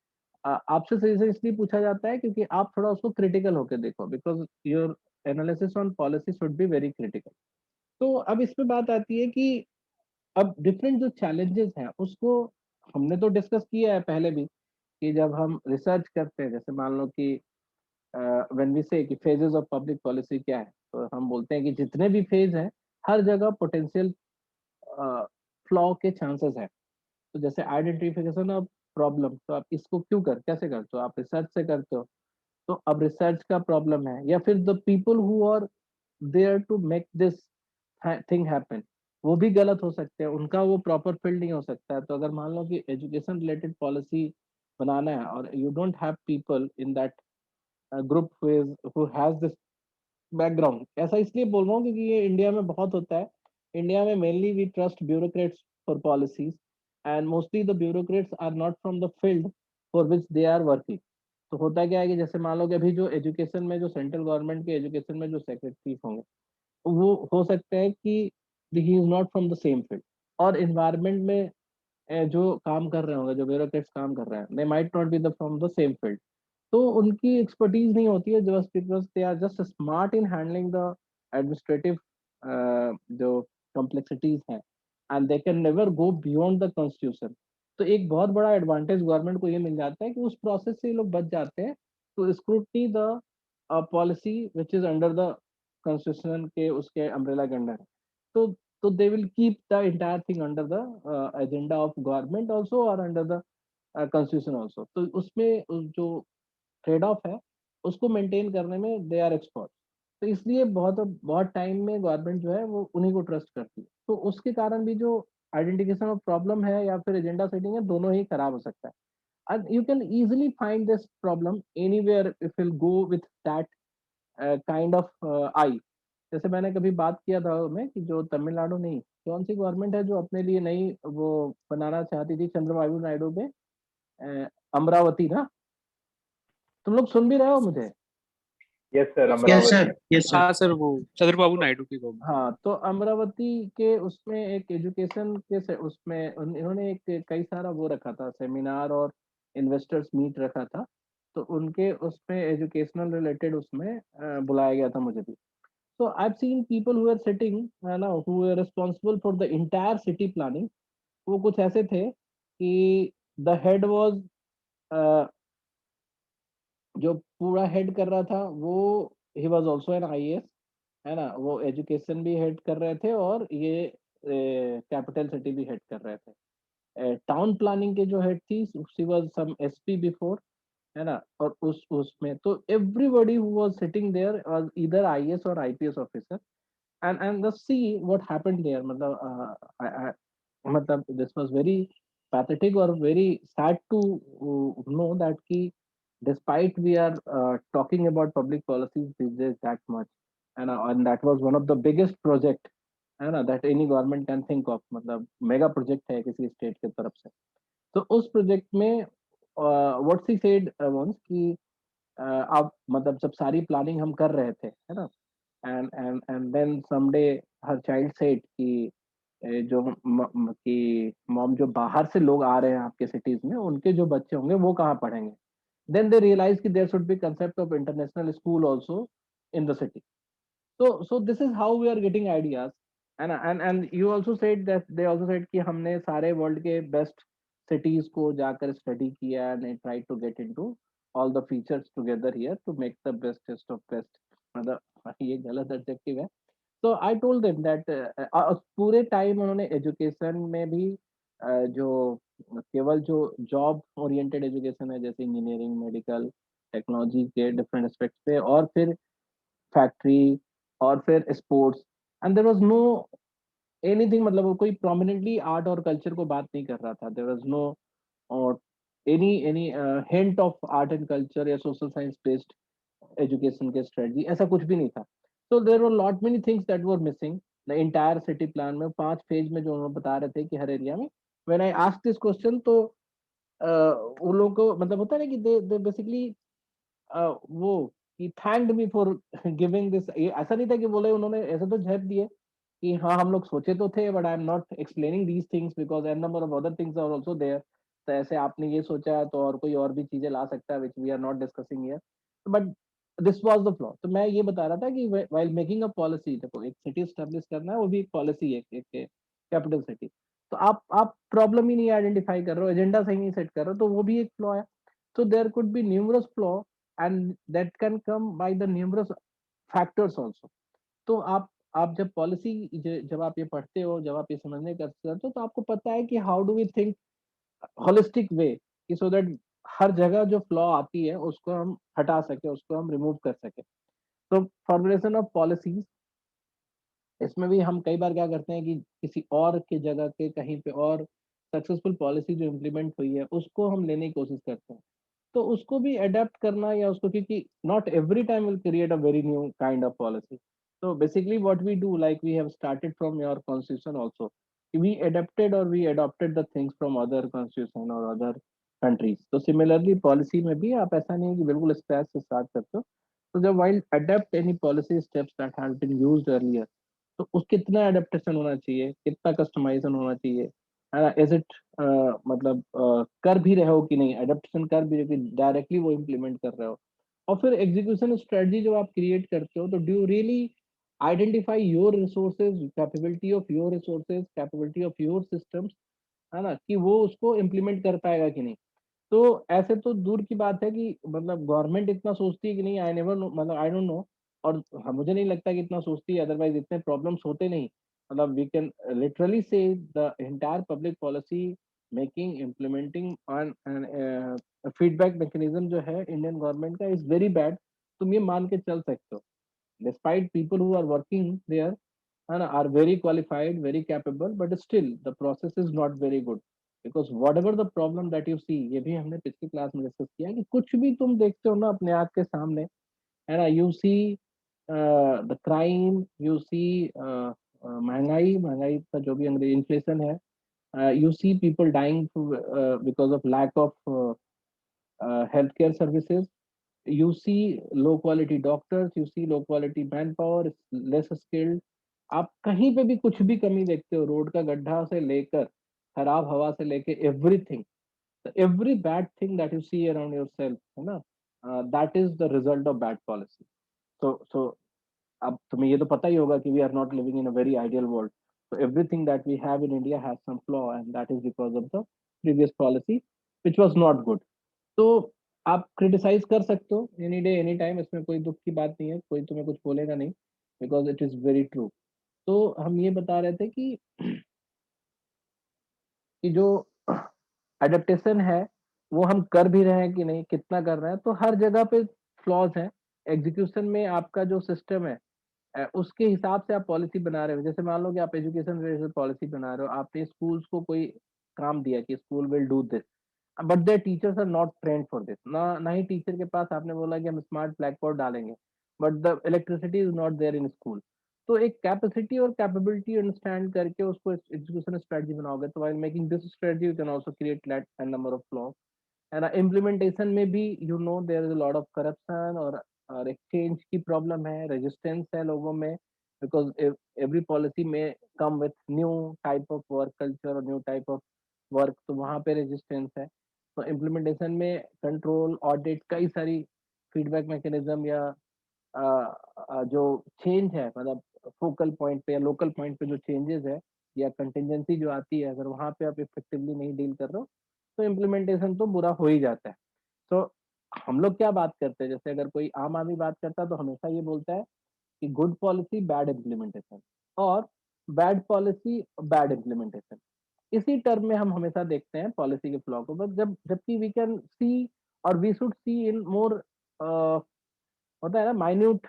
आपसे सजेशन इसलिए पूछा जाता है क्योंकि आप थोड़ा उसको क्रिटिकल होकर देखो, because your analysis on policy should be very critical. तो अब इस पे बात आती है कि अब डिफरेंट जो चैलेंजेस हैं उसको हमने तो डिस्कस किया है पहले भी, कि जब हम रिसर्च करते हैं, जैसे मान लो कि व्हेन वी से कि फेजेस ऑफ पब्लिक पॉलिसी क्या है, तो हम बोलते हैं कि जितने भी फेज हैं हर जगह पोटेंशियल फ्लॉ के चांसेस हैं। तो जैसे आइडेंटिफिकेशन ऑफ प्रॉब्लम, तो आप इसको क्यों कैसे करते हो, आप रिसर्च से करते हो, तो अब रिसर्च का प्रॉब्लम है, या फिर the people who are there to make this thing happen वो भी गलत हो सकते हैं, उनका वो प्रॉपर फील्ड नहीं हो सकता है। तो अगर मान लो कि एजुकेशन रिलेटेड पॉलिसी बनाना है और you don't have people in that group who has this background, ऐसा इसलिए बोल रहा हूँ क्योंकि ये इंडिया में बहुत होता है। इंडिया में mainly we trust bureaucrats for policies, and mostly the bureaucrats are not from the field for which they are working. तो होता क्या है कि जैसे मान लो कि अभी जो एजुकेशन में, जो सेंट्रल गवर्नमेंट के एजुकेशन में जो सेक्रेटरी होंगे, वो हो सकता है कि he is not from the same field, और इन्वायरमेंट में जो काम कर रहे होंगे, जो ब्यूरोक्रेट्स काम कर रहे हैं, they might not be the from the same field, तो उनकी एक्सपर्टीज नहीं होती है, just because they are just smart in handling the administrative जो कॉम्प्लेक्सिटीज हैं, and they can never go beyond the constitution. तो एक बहुत बड़ा एडवांटेज गवर्नमेंट को ये मिल जाता है कि उस प्रोसेस से ये लोग बच जाते हैं to scrutiny the policy which is under the constitution के उसके अम्ब्रेला के अंडर। तो तो they will keep the entire thing under the agenda of government also, और अंडर द कॉन्स्टिट्यूशन ऑल्सो। तो उसमें जो ट्रेड ऑफ है उसको मेंटेन करने में दे आर एक्सपर्ट। तो इसलिए बहुत बहुत टाइम में गवर्नमेंट जो है वो उन्हीं को ट्रस्ट करती है, तो उसके कारण भी जो आइडेंटिफिकेशन ऑफ प्रॉब्लम है या फिर एजेंडा सेटिंग है, दोनों ही खराब हो सकता है। and you can easily find this problem anywhere if you'll go with that kind of eye, जैसे मैंने कभी बात किया था मैं कि जो तमिलनाडु नहीं, कौन सी गवर्नमेंट है जो अपने लिए नई वो बनाना चाहती थी चंद्रबाबू नायडू पे, अमरावती ना? तुम लोग सुन भी रहे हो मुझे? Yes, sir. Yes, Amravati. sir. Yes, sir. हाँ सर, वो चंद्रबाबू नायडू की गवर्नमेंट। हाँ, तो अमरावती के उसमें एक एजुकेशन के उसमें इन्होंने एक कई सारा वो रखा था, सेमिनार और इन्वेस्टर्स मीट रखा था। तो उनके उसमें एजुकेशनल रिलेटेड उसमें बुलाया गया था मुझे भी। So I've seen people who are sitting, now who are responsible for the entire city planning. वो कुछ ऐसे थे कि the head was जो पूरा हेड कर रहा था वो he was also an IAS, है ना? वो एजुकेशन भी हेड कर रहे थे और ये कैपिटल सिटी भी हेड कर रहे थे। टाउन प्लानिंग के जो हेड थी she was some SP before, है ना? और उसमें तो everybody who was sitting there was either IAS और IPS officer. And the see what happened there, मतलब this was very pathetic or very sad to know that ki despite we are talking about public policies these days that much, and that was one of the biggest project, है ना, that any government can think of, मतलब mega project है किसी state की तरफ से। तो उस प्रोजेक्ट में व्हाट शी सेड वंस कि आप मतलब जब सारी प्लानिंग हम कर रहे थे, है ना, and then someday her child said कि जो कि मॉम जो बाहर से लोग आ रहे हैं आपके सिटीज में उनके जो बच्चे होंगे वो कहाँ पढ़ेंगे। देन दे रियलाइज कि there should be concept of international school also in the city. so this is how we are getting ideas, and you also said that they also said कि हमने सारे वर्ल्ड के best cities को जाकर study किया and try to get into all the features together here to make the bestest of best, मतलब ये गलत एडजेक्टिव है। तो आई टोल्ड देम दैट पूरे टाइम उन्होंने एजुकेशन में भी जो केवल जो जॉब ओरिएंटेड एजुकेशन है जैसे इंजीनियरिंग मेडिकल टेक्नोलॉजी के डिफरेंट एस्पेक्ट्स पे, और फिर फैक्ट्री, और फिर sports, and there was no anything, मतलब वो कोई प्रोमिनेंटली आर्ट और कल्चर को बात नहीं कर रहा था। देयर वाज नो और any hint of art and culture या सोशल साइंस बेस्ड एजुकेशन के स्ट्रेटजी, ऐसा कुछ भी नहीं था। तो there were lot many things that were missing the entire city plan में। 5 फेज में जो उन्होंने बता रहे थे कि हर एरिया में, when I asked this question तो उन लोगों को मतलब होता है ना कि दे बेसिकली वो he thanked me for giving this. ये ऐसा नहीं था कि बोले उन्होंने ऐसे तो झेप दिए कि हाँ हम लोग सोचे तो थे but I am not explaining these things because an number of other things are also there. तो ऐसे आपने ये सोचा है तो और कोई और भी चीजें ला सकता है which we are not discussing here, but this was the flaw. तो मैं ये बता रहा था कि व्हाइल मेकिंग अ पॉलिसी, देखो एक सिटी स्टैब्लिश करना है वो भी एक पॉलिसी है, एक कैपिटल सिटी। तो आप प्रॉब्लम ही नहीं आइडेंटिफाई कर रहे हो, एजेंडा सही नहीं सेट कर रहे हो, तो वो भी एक फ्लॉ है। So there could be numerous flaw and that can come by the numerous factors also. तो आप जब पॉलिसी जब आप ये पढ़ते हो, जब आप ये समझने का करते हो तो आपको पता है कि how do we think holistic way, कि सो दैट हर जगह जो फ्लॉ आती है उसको हम हटा सके, उसको हम रिमूव कर सके। तो फॉर्मुलेशन ऑफ पॉलिसीज, इसमें भी हम कई बार क्या करते हैं कि किसी और की जगह के कहीं पे और सक्सेसफुल पॉलिसी जो इम्प्लीमेंट हुई है उसको हम लेने की कोशिश करते हैं। तो उसको भी अडेप्ट करना या उसको, क्योंकि not every time will create a very new kind of policy. तो basically what we do, like we have started from your constitution also, we adapted or we adopted the things from other constitution or other countries। तो similarly policy में भी आप ऐसा नहीं है कि बिल्कुल स्क्रैच से स्टार्ट करते हो। तो जब while adapt any policy steps that has been used earlier, तो उस कितना एडेप्टेशन होना चाहिए, कितना कस्टमाइजेशन होना चाहिए, है ना? इज इट मतलब कर भी रहे हो कि नहीं, एडेप्टेशन कर भी रहे हो कि डायरेक्टली वो इम्प्लीमेंट कर रहे हो। और फिर एग्जीक्यूशन स्ट्रेटजी जो आप क्रिएट करते हो, तो do really identify your resources, capability of your resources, capability of your systems, है ना, कि वो उसको इम्प्लीमेंट कर पाएगा कि नहीं। तो ऐसे तो दूर की बात है कि मतलब गवर्नमेंट इतना सोचती है कि नहीं, आई नेवर नो, मतलब आई डोंट नो। और मुझे नहीं लगता कि इतना सोचती है, अदरवाइज इतने प्रॉब्लम्स होते नहीं। मतलब we can literally say the entire public policy making implementing on feedback mechanism जो है इंडियन गवर्नमेंट का इज वेरी बैड। तुम ये मान के चल सकते हो, despite people who are working there and are very qualified, very capable, but still the process is not very good because whatever the problem that you see, ये भी हमने पिछली क्लास में डिस्कस किया है कि कुछ भी तुम देखते हो ना अपने आँख के सामने, है ना, you see the crime you see, महंगाई का जो भी अंग्रेजी इन्फ्लेशन है, you see people dying because of lack of healthcare services. You see low quality doctors, you see low quality manpower, less skilled. आप कहीं पे भी कुछ भी कमी देखते हो, रोड का गड्ढा से लेकर खराब हवा से लेके everything, every bad thing that you see around yourself, है ना, that is the result of bad policy. So अब तुम्हें ये तो पता ही होगा कि we are not living in a very ideal world. So everything that we have in India has some flaw, and that is because of the previous policy, which was not good. तो आप criticise कर सकते हो any day any time, इसमें कोई दुख की बात नहीं है, कोई तुम्हें कुछ बोलेगा नहीं, because it is very true. तो हम ये बता रहे थे कि जो एडेप्टेशन है वो हम कर भी रहे हैं कि नहीं, कितना कर रहे हैं. तो हर जगह पे फ्लॉज हैं. एग्जीक्यूशन में आपका जो सिस्टम है, उसके हिसाब से आप पॉलिसी बना रहे हो. जैसे मान लो कि आप एजुकेशन रिलेटेड पॉलिसी बना रहे हो, आपने स्कूल्स को कोई काम दिया कि school will do this, but there teachers are not trained for this. ना ही टीचर के पास आपने बोला कि हम स्मार्ट ब्लैक बोर्ड डालेंगे, बट the electricity is not there in school. तो एक कैपेसिटी और कैपेबिलिटी अंडरस्टैंड करके उसको एजुकेशन स्ट्रेटजी बनाओगे. तो while making this strategy you can also create an number of flaw. And implementation में भी you know there is a lot of corruption, और एक्सचेंज की प्रॉब्लम है, रेजिस्टेंस है लोगों में, बिकॉज एवरी पॉलिसी में come with new type of work culture और न्यू टाइप ऑफ वर्क, तो वहाँ पे रेजिस्टेंस है. तो इम्प्लीमेंटेशन में कंट्रोल, ऑडिट, कई सारी फीडबैक मैकेनिज्म या जो चेंज है, मतलब फोकल पॉइंट पे या लोकल पॉइंट पे जो चेंजेस है या कंटिजेंसी जो आती है, अगर वहाँ पे आप इफेक्टिवली नहीं डील कर रहे हो, तो इम्प्लीमेंटेशन तो बुरा हो ही जाता है. तो हम लोग क्या बात करते हैं, जैसे अगर कोई आम आदमी बात करता है तो हमेशा ये बोलता है कि गुड पॉलिसी बैड इम्प्लीमेंटेशन, और बैड पॉलिसी बैड इम्प्लीमेंटेशन. इसी टर्म में हम हमेशा देखते हैं पॉलिसी के फ्लॉ को. बट जबकि वी कैन सी, और वी शुड सी इन मोर, होता है ना, माइन्यूट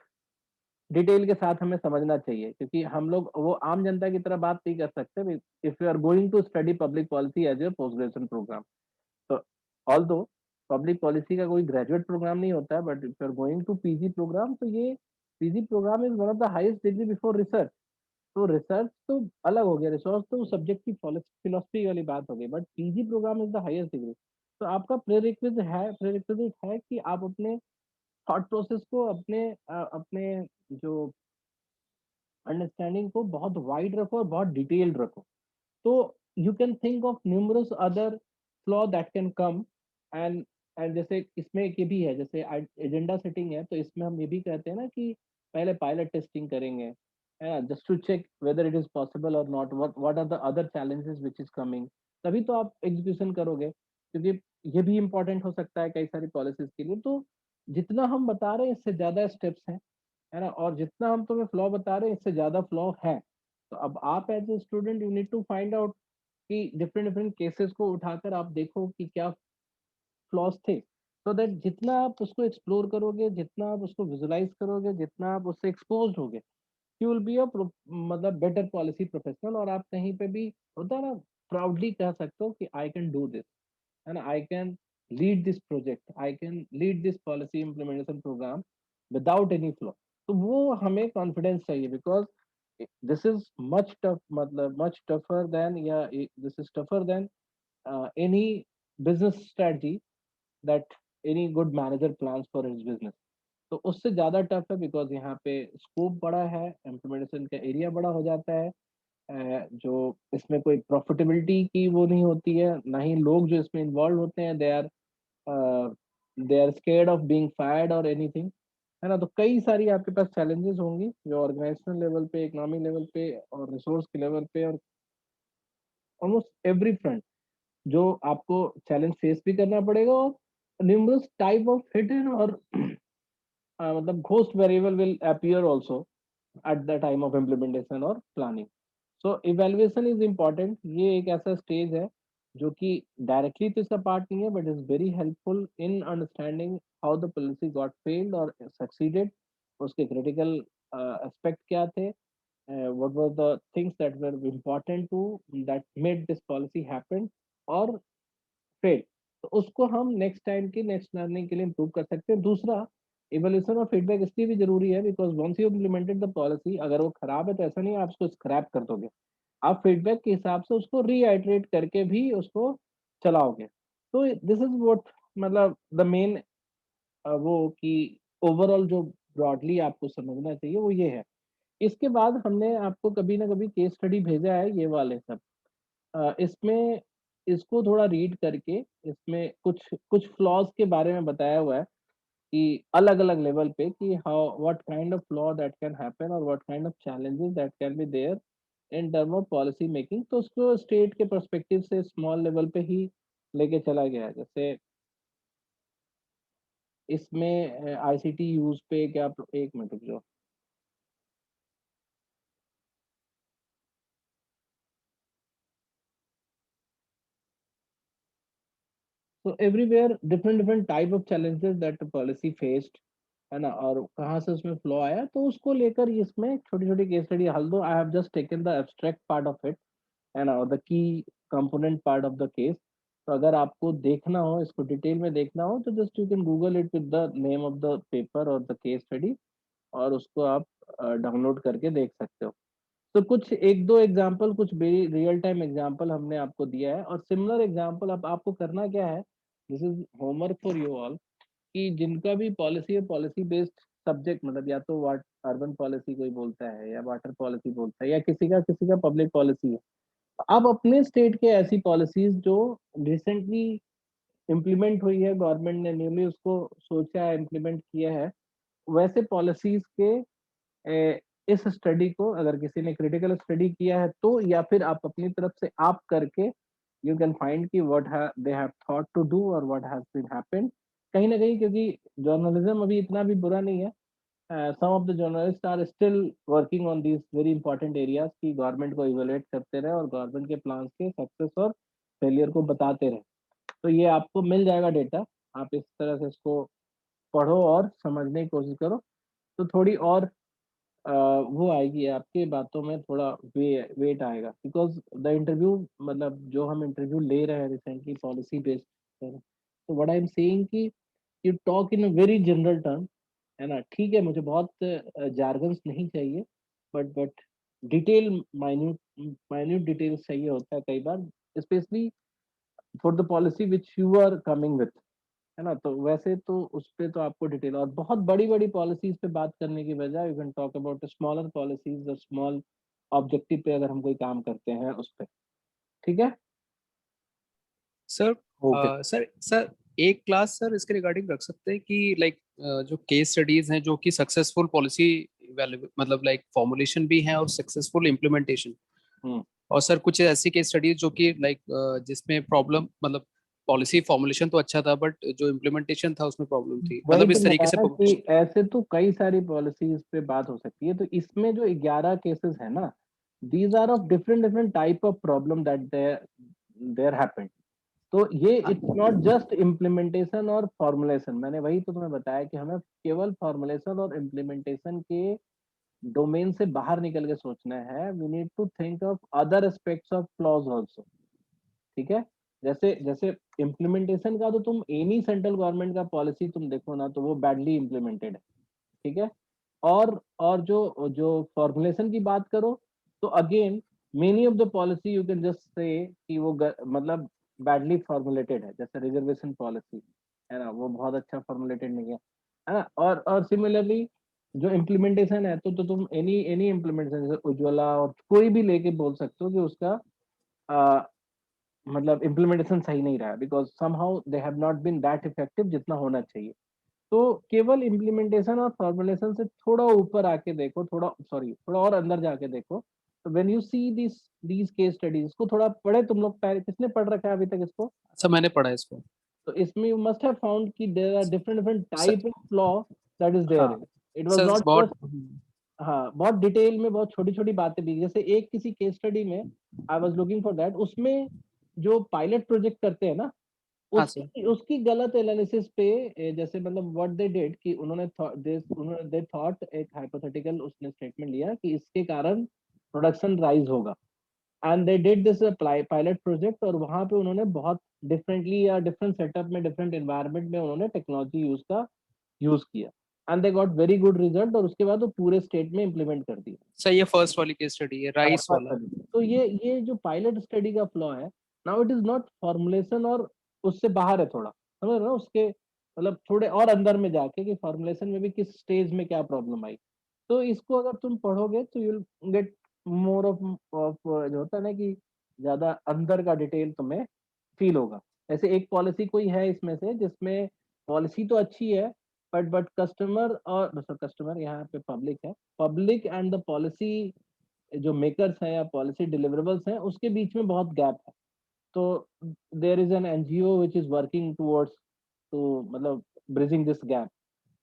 डिटेल के साथ हमें समझना चाहिए, क्योंकि हम लोग वो आम जनता की तरह बात नहीं कर सकते. If you are going to study public policy as a post graduation programme, तो ऑल्दो पब्लिक पॉलिसी का कोई ग्रेजुएट प्रोग्राम नहीं होता है, but if you are going to PG programme, तो ये PG programme is one of the highest degree before research. तो research तो अलग हो गया, रिसर्च तो सब्जेक्ट की फिलोसफी वाली बात हो गई, but PG programme is the highest degree. तो आपका प्रेरिक्विजिट है कि आप अपने थॉट प्रोसेस को, अपने जो अंडरस्टैंडिंग को बहुत वाइड रखो और बहुत डिटेल्ड रखो. तो you can think of numerous other flaw that can come. And जैसे इसमें एक ये भी है, जैसे एजेंडा सेटिंग है, तो इसमें हम ये भी कहते हैं ना कि पहले पायलट टेस्टिंग करेंगे, है ना, just to check whether it is possible और not, what are the other challenges which is coming. तभी तो आप एग्जीक्यूशन करोगे, क्योंकि ये भी इंपॉर्टेंट हो सकता है कई सारी पॉलिसीज के लिए. तो जितना हम बता रहे हैं इससे ज्यादा स्टेप्स हैं, है ना, और जितना हम तुम्हें फ्लॉ बता रहे हैं इससे ज्यादा फ्लॉ है. तो अब आप as a student you need to find out कि डिफरेंट डिफरेंट केसेस को उठाकर आप देखो कि क्या फ्लॉज थे. सो दैट जितना आप उसको एक्सप्लोर करोगे, जितना आप उसको विजुलाइज करोगे, जितना आप उससे एक्सपोज होगे, यू विल बी अ मतलब बेटर पॉलिसी प्रोफेशनल. और आप कहीं पे भी, होता है ना, प्राउडली कह सकते हो कि आई कैन डू दिस, है ना, I can lead this project, I can lead this policy implementation programme without any flaw. तो वो हमें कॉन्फिडेंस चाहिए, because this is much tough, मतलब मच टफर देन, या this is tougher than any business strategy that any good manager plans for his business. तो उससे ज्यादा tough है, बिकॉज यहाँ पे स्कोप बड़ा है, इम्प्लीमेंटेशन का एरिया बड़ा हो जाता है. जो इसमें कोई प्रॉफिटेबिलिटी की वो नहीं होती है, ना ही लोग जो इसमें इन्वॉल्व होते हैं they are scared of being fired और एनीथिंग, है ना. तो कई सारी आपके पास चैलेंजेस होंगी जो ऑर्गेनाइजेशनल लेवल पे, इकोनॉमी लेवल पे और रिसोर्स के लेवल पे, और ऑलमोस्ट एवरी फ्रंट जो आपको चैलेंज फेस भी करना पड़ेगा. और न्यूमरस टाइप ऑफ हिडन और मतलब ghost variable will appear also at the time of implementation और planning. So evaluation is important. ये एक ऐसा स्टेज है जो कि डायरेक्टली तो इसका पार्ट नहीं है, but is very helpful in understanding how the policy got failed और सक्सीडेड. उसके क्रिटिकल एस्पेक्ट क्या थे, what were the things that were important to that made this policy happen और फेल. तो उसको हम नेक्स्ट टाइम की नेक्स्ट लर्निंग के लिए इम्प्रूव कर सकते हैं. दूसरा, इवोल्यूशन और फीडबैक इसलिए भी जरूरी है because once you implemented the policy, अगर वो खराब है तो ऐसा नहीं है आप उसको स्क्रैप कर दोगे, आप फीडबैक के हिसाब से उसको रीआइटरेट करके भी उसको चलाओगे। तो दिस इज व्हाट, मतलब द मेन वो कि ओवरऑल जो ब्रॉडली आपको समझना चाहिए वो ये है। इसके बाद हमने आपको कभी ना कभी केस स्टडी भेजा है ये वाले सब, इसमें इसको थोड़ा रीड करके इसमें कुछ कुछ फ्लॉज के बारे में बताया हुआ है कि अलग अलग लेवल पे कि how what kind of flaw that can happen और what kind of challenges that can be there in term of policy making. तो उसको स्टेट के पर्सपेक्टिव से स्मॉल लेवल पे ही लेके चला गया है। जैसे इसमें आईसीटी यूज पे क्या, एक मिनट रुक जाओ। So everywhere different type of challenges that the policy faced, है ना, और कहाँ से उसमें फ्लो आया, तो उसको लेकर इसमें छोटी छोटी केस स्टडी हल दो। I have just taken the abstract part of it, है ना, और the key component part of the case. तो अगर आपको देखना हो, इसको डिटेल में देखना हो, तो just you can Google it with the name of the paper और द केस स्टडी, और उसको आप डाउनलोड करके देख सकते हो। तो कुछ एक दो एग्जाम्पल, कुछ रियल टाइम एग्जाम्पल हमने आपको दिया है, और सिमिलर एग्जाम्पल अब आपको करना क्या है, this is homework for you all, कि जिनका भी पॉलिसी है, पॉलिसी बेस्ड सब्जेक्ट, मतलब या तो वाट अर्बन पॉलिसी कोई बोलता है, या वाटर पॉलिसी बोलता है, या किसी का पब्लिक पॉलिसी है, आप अपने स्टेट के ऐसी पॉलिसीज जो रिसेंटली इम्प्लीमेंट हुई है, गवर्नमेंट ने न्यूली उसको सोचा है, इम्प्लीमेंट किया है, वैसे पॉलिसीज के इस स्टडी को अगर किसी ने क्रिटिकल स्टडी किया है तो, या फिर आप अपनी तरफ से आप करके यू कैन फाइंड कि what they have thought to do और व्हाट हैज बीन हैपेंड कहीं ना कहीं, क्योंकि जर्नलिज्म अभी इतना भी बुरा नहीं है। Some of the journalist are still working on these very important areas की गवर्नमेंट को इवेलुएट करते रहे और गवर्नमेंट के प्लान्स के सक्सेस और फेलियर को बताते रहे। तो ये आपको मिल जाएगा डेटा, आप इस तरह से इसको पढ़ो और समझने की कोशिश करो, तो थोड़ी और वो आएगी आपके बातों में, थोड़ा वेट आएगा, बिकॉज द इंटरव्यू, मतलब जो हम इंटरव्यू ले रहे हैं रिसेंटली पॉलिसी बेस्ड, तो व्हाट आई एम सेइंग कि you talk in a very general term, है ना, ठीक है, मुझे बहुत जार्गन्स नहीं चाहिए, but detail, minute minute details चाहिए होता है कई बार, specially for the policy which you are coming with, है ना। तो वैसे तो उस पे तो आपको डिटेल, और बहुत बड़ी बड़ी पॉलिसीज पे बात करने की बजाय you can talk about smaller policies और स्मॉल ऑब्जेक्टिव पे अगर हम कोई काम करते हैं उस पे, ठीक है। Sir okay. सर सर एक क्लास सर इसके रिगार्डिंग रख सकते हैं कि लाइक जो केस स्टडीज हैं जो कि सक्सेसफुल पॉलिसी मतलब लाइक फॉर्मुलेशन भी है और सक्सेसफुल इम्प्लीमेंटेशन, हम्म। और सर कुछ ऐसी केस स्टडीज जो कि लाइक जिसमें प्रॉब्लम, मतलब पॉलिसी फॉर्मुलेशन तो अच्छा था बट जो इम्प्लीमेंटेशन था उसमें प्रॉब्लम थी, वही मतलब तो इस मैं तरीके से कहा कि ऐसे तो कई सारी पॉलिसीज पे बात हो सकती है, तो इसमें जो 11 केसेस है ना, these are of different different type of problem that there happened. तो ये इट्स नॉट जस्ट इम्प्लीमेंटेशन और फॉर्मुलेशन, मैंने वही तो तुम्हें बताया कि हमें केवल फॉर्मुलेशन और इम्प्लीमेंटेशन के डोमेन से बाहर निकल के सोचना है, we need to think of other aspects of flaws also, ठीक है। जैसे जैसे इम्प्लीमेंटेशन का तो तुम एनी सेंट्रल गवर्नमेंट का पॉलिसी तुम देखो ना, तो वो बैडली इम्प्लीमेंटेड है, ठीक है। और जो जो फॉर्मुलेशन की बात करो, तो again many of the policy you can just say कि वो मतलब बैडली फॉर्मुलेटेड है, जैसे रिजर्वेशन पॉलिसी, है ना, वो बहुत अच्छा फॉर्मुलेटेड नहीं है ना। और सिमिलरली जो इम्प्लीमेंटेशन है, तो तुम एनी एनी इम्प्लीमेंटेशन, जैसे उज्ज्वला और कोई भी लेके बोल सकते हो कि उसका मतलब इम्प्लीमेंटेशन सही नहीं रहा, because somehow they have not been that effective जितना होना चाहिए। तो केवल इम्प्लीमेंटेशन और फॉर्मुलेशन से थोड़ा ऊपर आके देखो, थोड़ा सॉरी थोड़ा और अंदर जाके देखो, तो when you see these case studies को थोड़ा पढ़े तुम लोग, पहले किसने पढ़ रखा है अभी तक इसको, सर मैंने पढ़ा है इसको। तो इसमें यू मस्ट हैव फाउंड कि there are different different sir, type of flaw that is there हाँ in it was sir not बहुत जस्ट, हाँ, बहुत डिटेल में, बहुत छोटी छोटी बातें भी, जैसे एक किसी केस स्टडी में I was looking for that, उसमें जो पायलट प्रोजेक्ट करते हैं ना, हाँ सर। उसकी उसकी गलत एनालिसिस पे जैसे मतलब व्हाट दे डिड कि उन्होंने दे थॉट एक हाइपोथेटिकल उसने स्टेटमेंट लिया कि इसके कारण प्रोडक्शन राइज होगा, and they did this pilot project, और वहां पे उन्होंने बहुत डिफरेंटली या डिफरेंट सेटअप में, डिफरेंट एनवायरनमेंट में उन्होंने टेक्नोलॉजी यूज किया। And they got very good result, और उसके बाद वो पूरे स्टेट में इम्प्लीमेंट कर दिया। सर ये फर्स्ट वाली केस स्टडी है, राइस वाला। तो ये जो पायलट स्टडी का फ्लॉ है, now it is not formulation, और उससे बाहर है थोड़ा, समझ रहे हो, उसके मतलब थोड़े और अंदर में जाके कि फॉर्मुलेशन में भी किस स्टेज में क्या प्रॉब्लम आई। तो इसको अगर तुम पढ़ोगे तो you will get more of जो होता है ना कि ज्यादा अंदर का डिटेल तुम्हें फील होगा। ऐसे एक पॉलिसी कोई है इसमें से जिसमें पॉलिसी तो अच्छी है, बट कस्टमर और कस्टमर यहाँ पे पब्लिक है, पब्लिक एंड द पॉलिसी जो मेकर्स हैं या पॉलिसी डिलीवरेबल्स हैं उसके बीच में बहुत गैप है। तो there is an NGO which is working towards to मतलब ब्रिजिंग दिस गैप।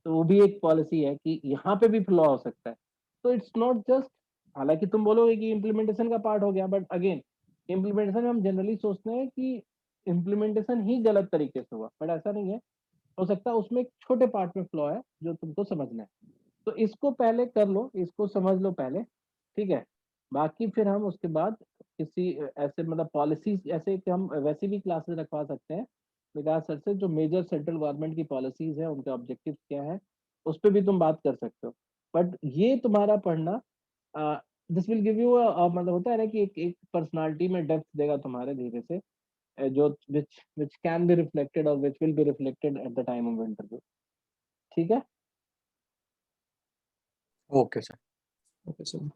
तो वो भी एक पॉलिसी है कि यहाँ पे भी फ्लॉ हो सकता है। तो इट्स नॉट जस्ट, हालांकि तुम बोलोगे कि इम्प्लीमेंटेशन का पार्ट हो गया, बट अगेन इम्प्लीमेंटेशन में हम जनरली सोचते हैं कि इम्प्लीमेंटेशन ही गलत तरीके से हुआ, बट ऐसा नहीं है। हो सकता है उसमें एक छोटे पार्ट में फ्लॉ है जो तुमको समझना है। तो इसको पहले कर लो, इसको समझ लो पहले, ठीक है। बाकी फिर हम उसके बाद किसी ऐसे मतलब पॉलिसीज ऐसे कि हम वैसे भी क्लासेस रखवा सकते हैं विकास सर से, जो मेजर सेंट्रल गवर्नमेंट की पॉलिसीज है उनके ऑब्जेक्टिव क्या है, उस पर भी तुम बात कर सकते हो। बट ये तुम्हारा पढ़ना दिस विल गिव यू मतलब होता है ना कि एक पर्सनालिटी में डेप्थ देगा तुम्हारे धीरे से, जो विच कैन बी रिफ्लेक्टेड और which will be reflected eight the time of interview. ठीक है। Okay sir. Okay sir.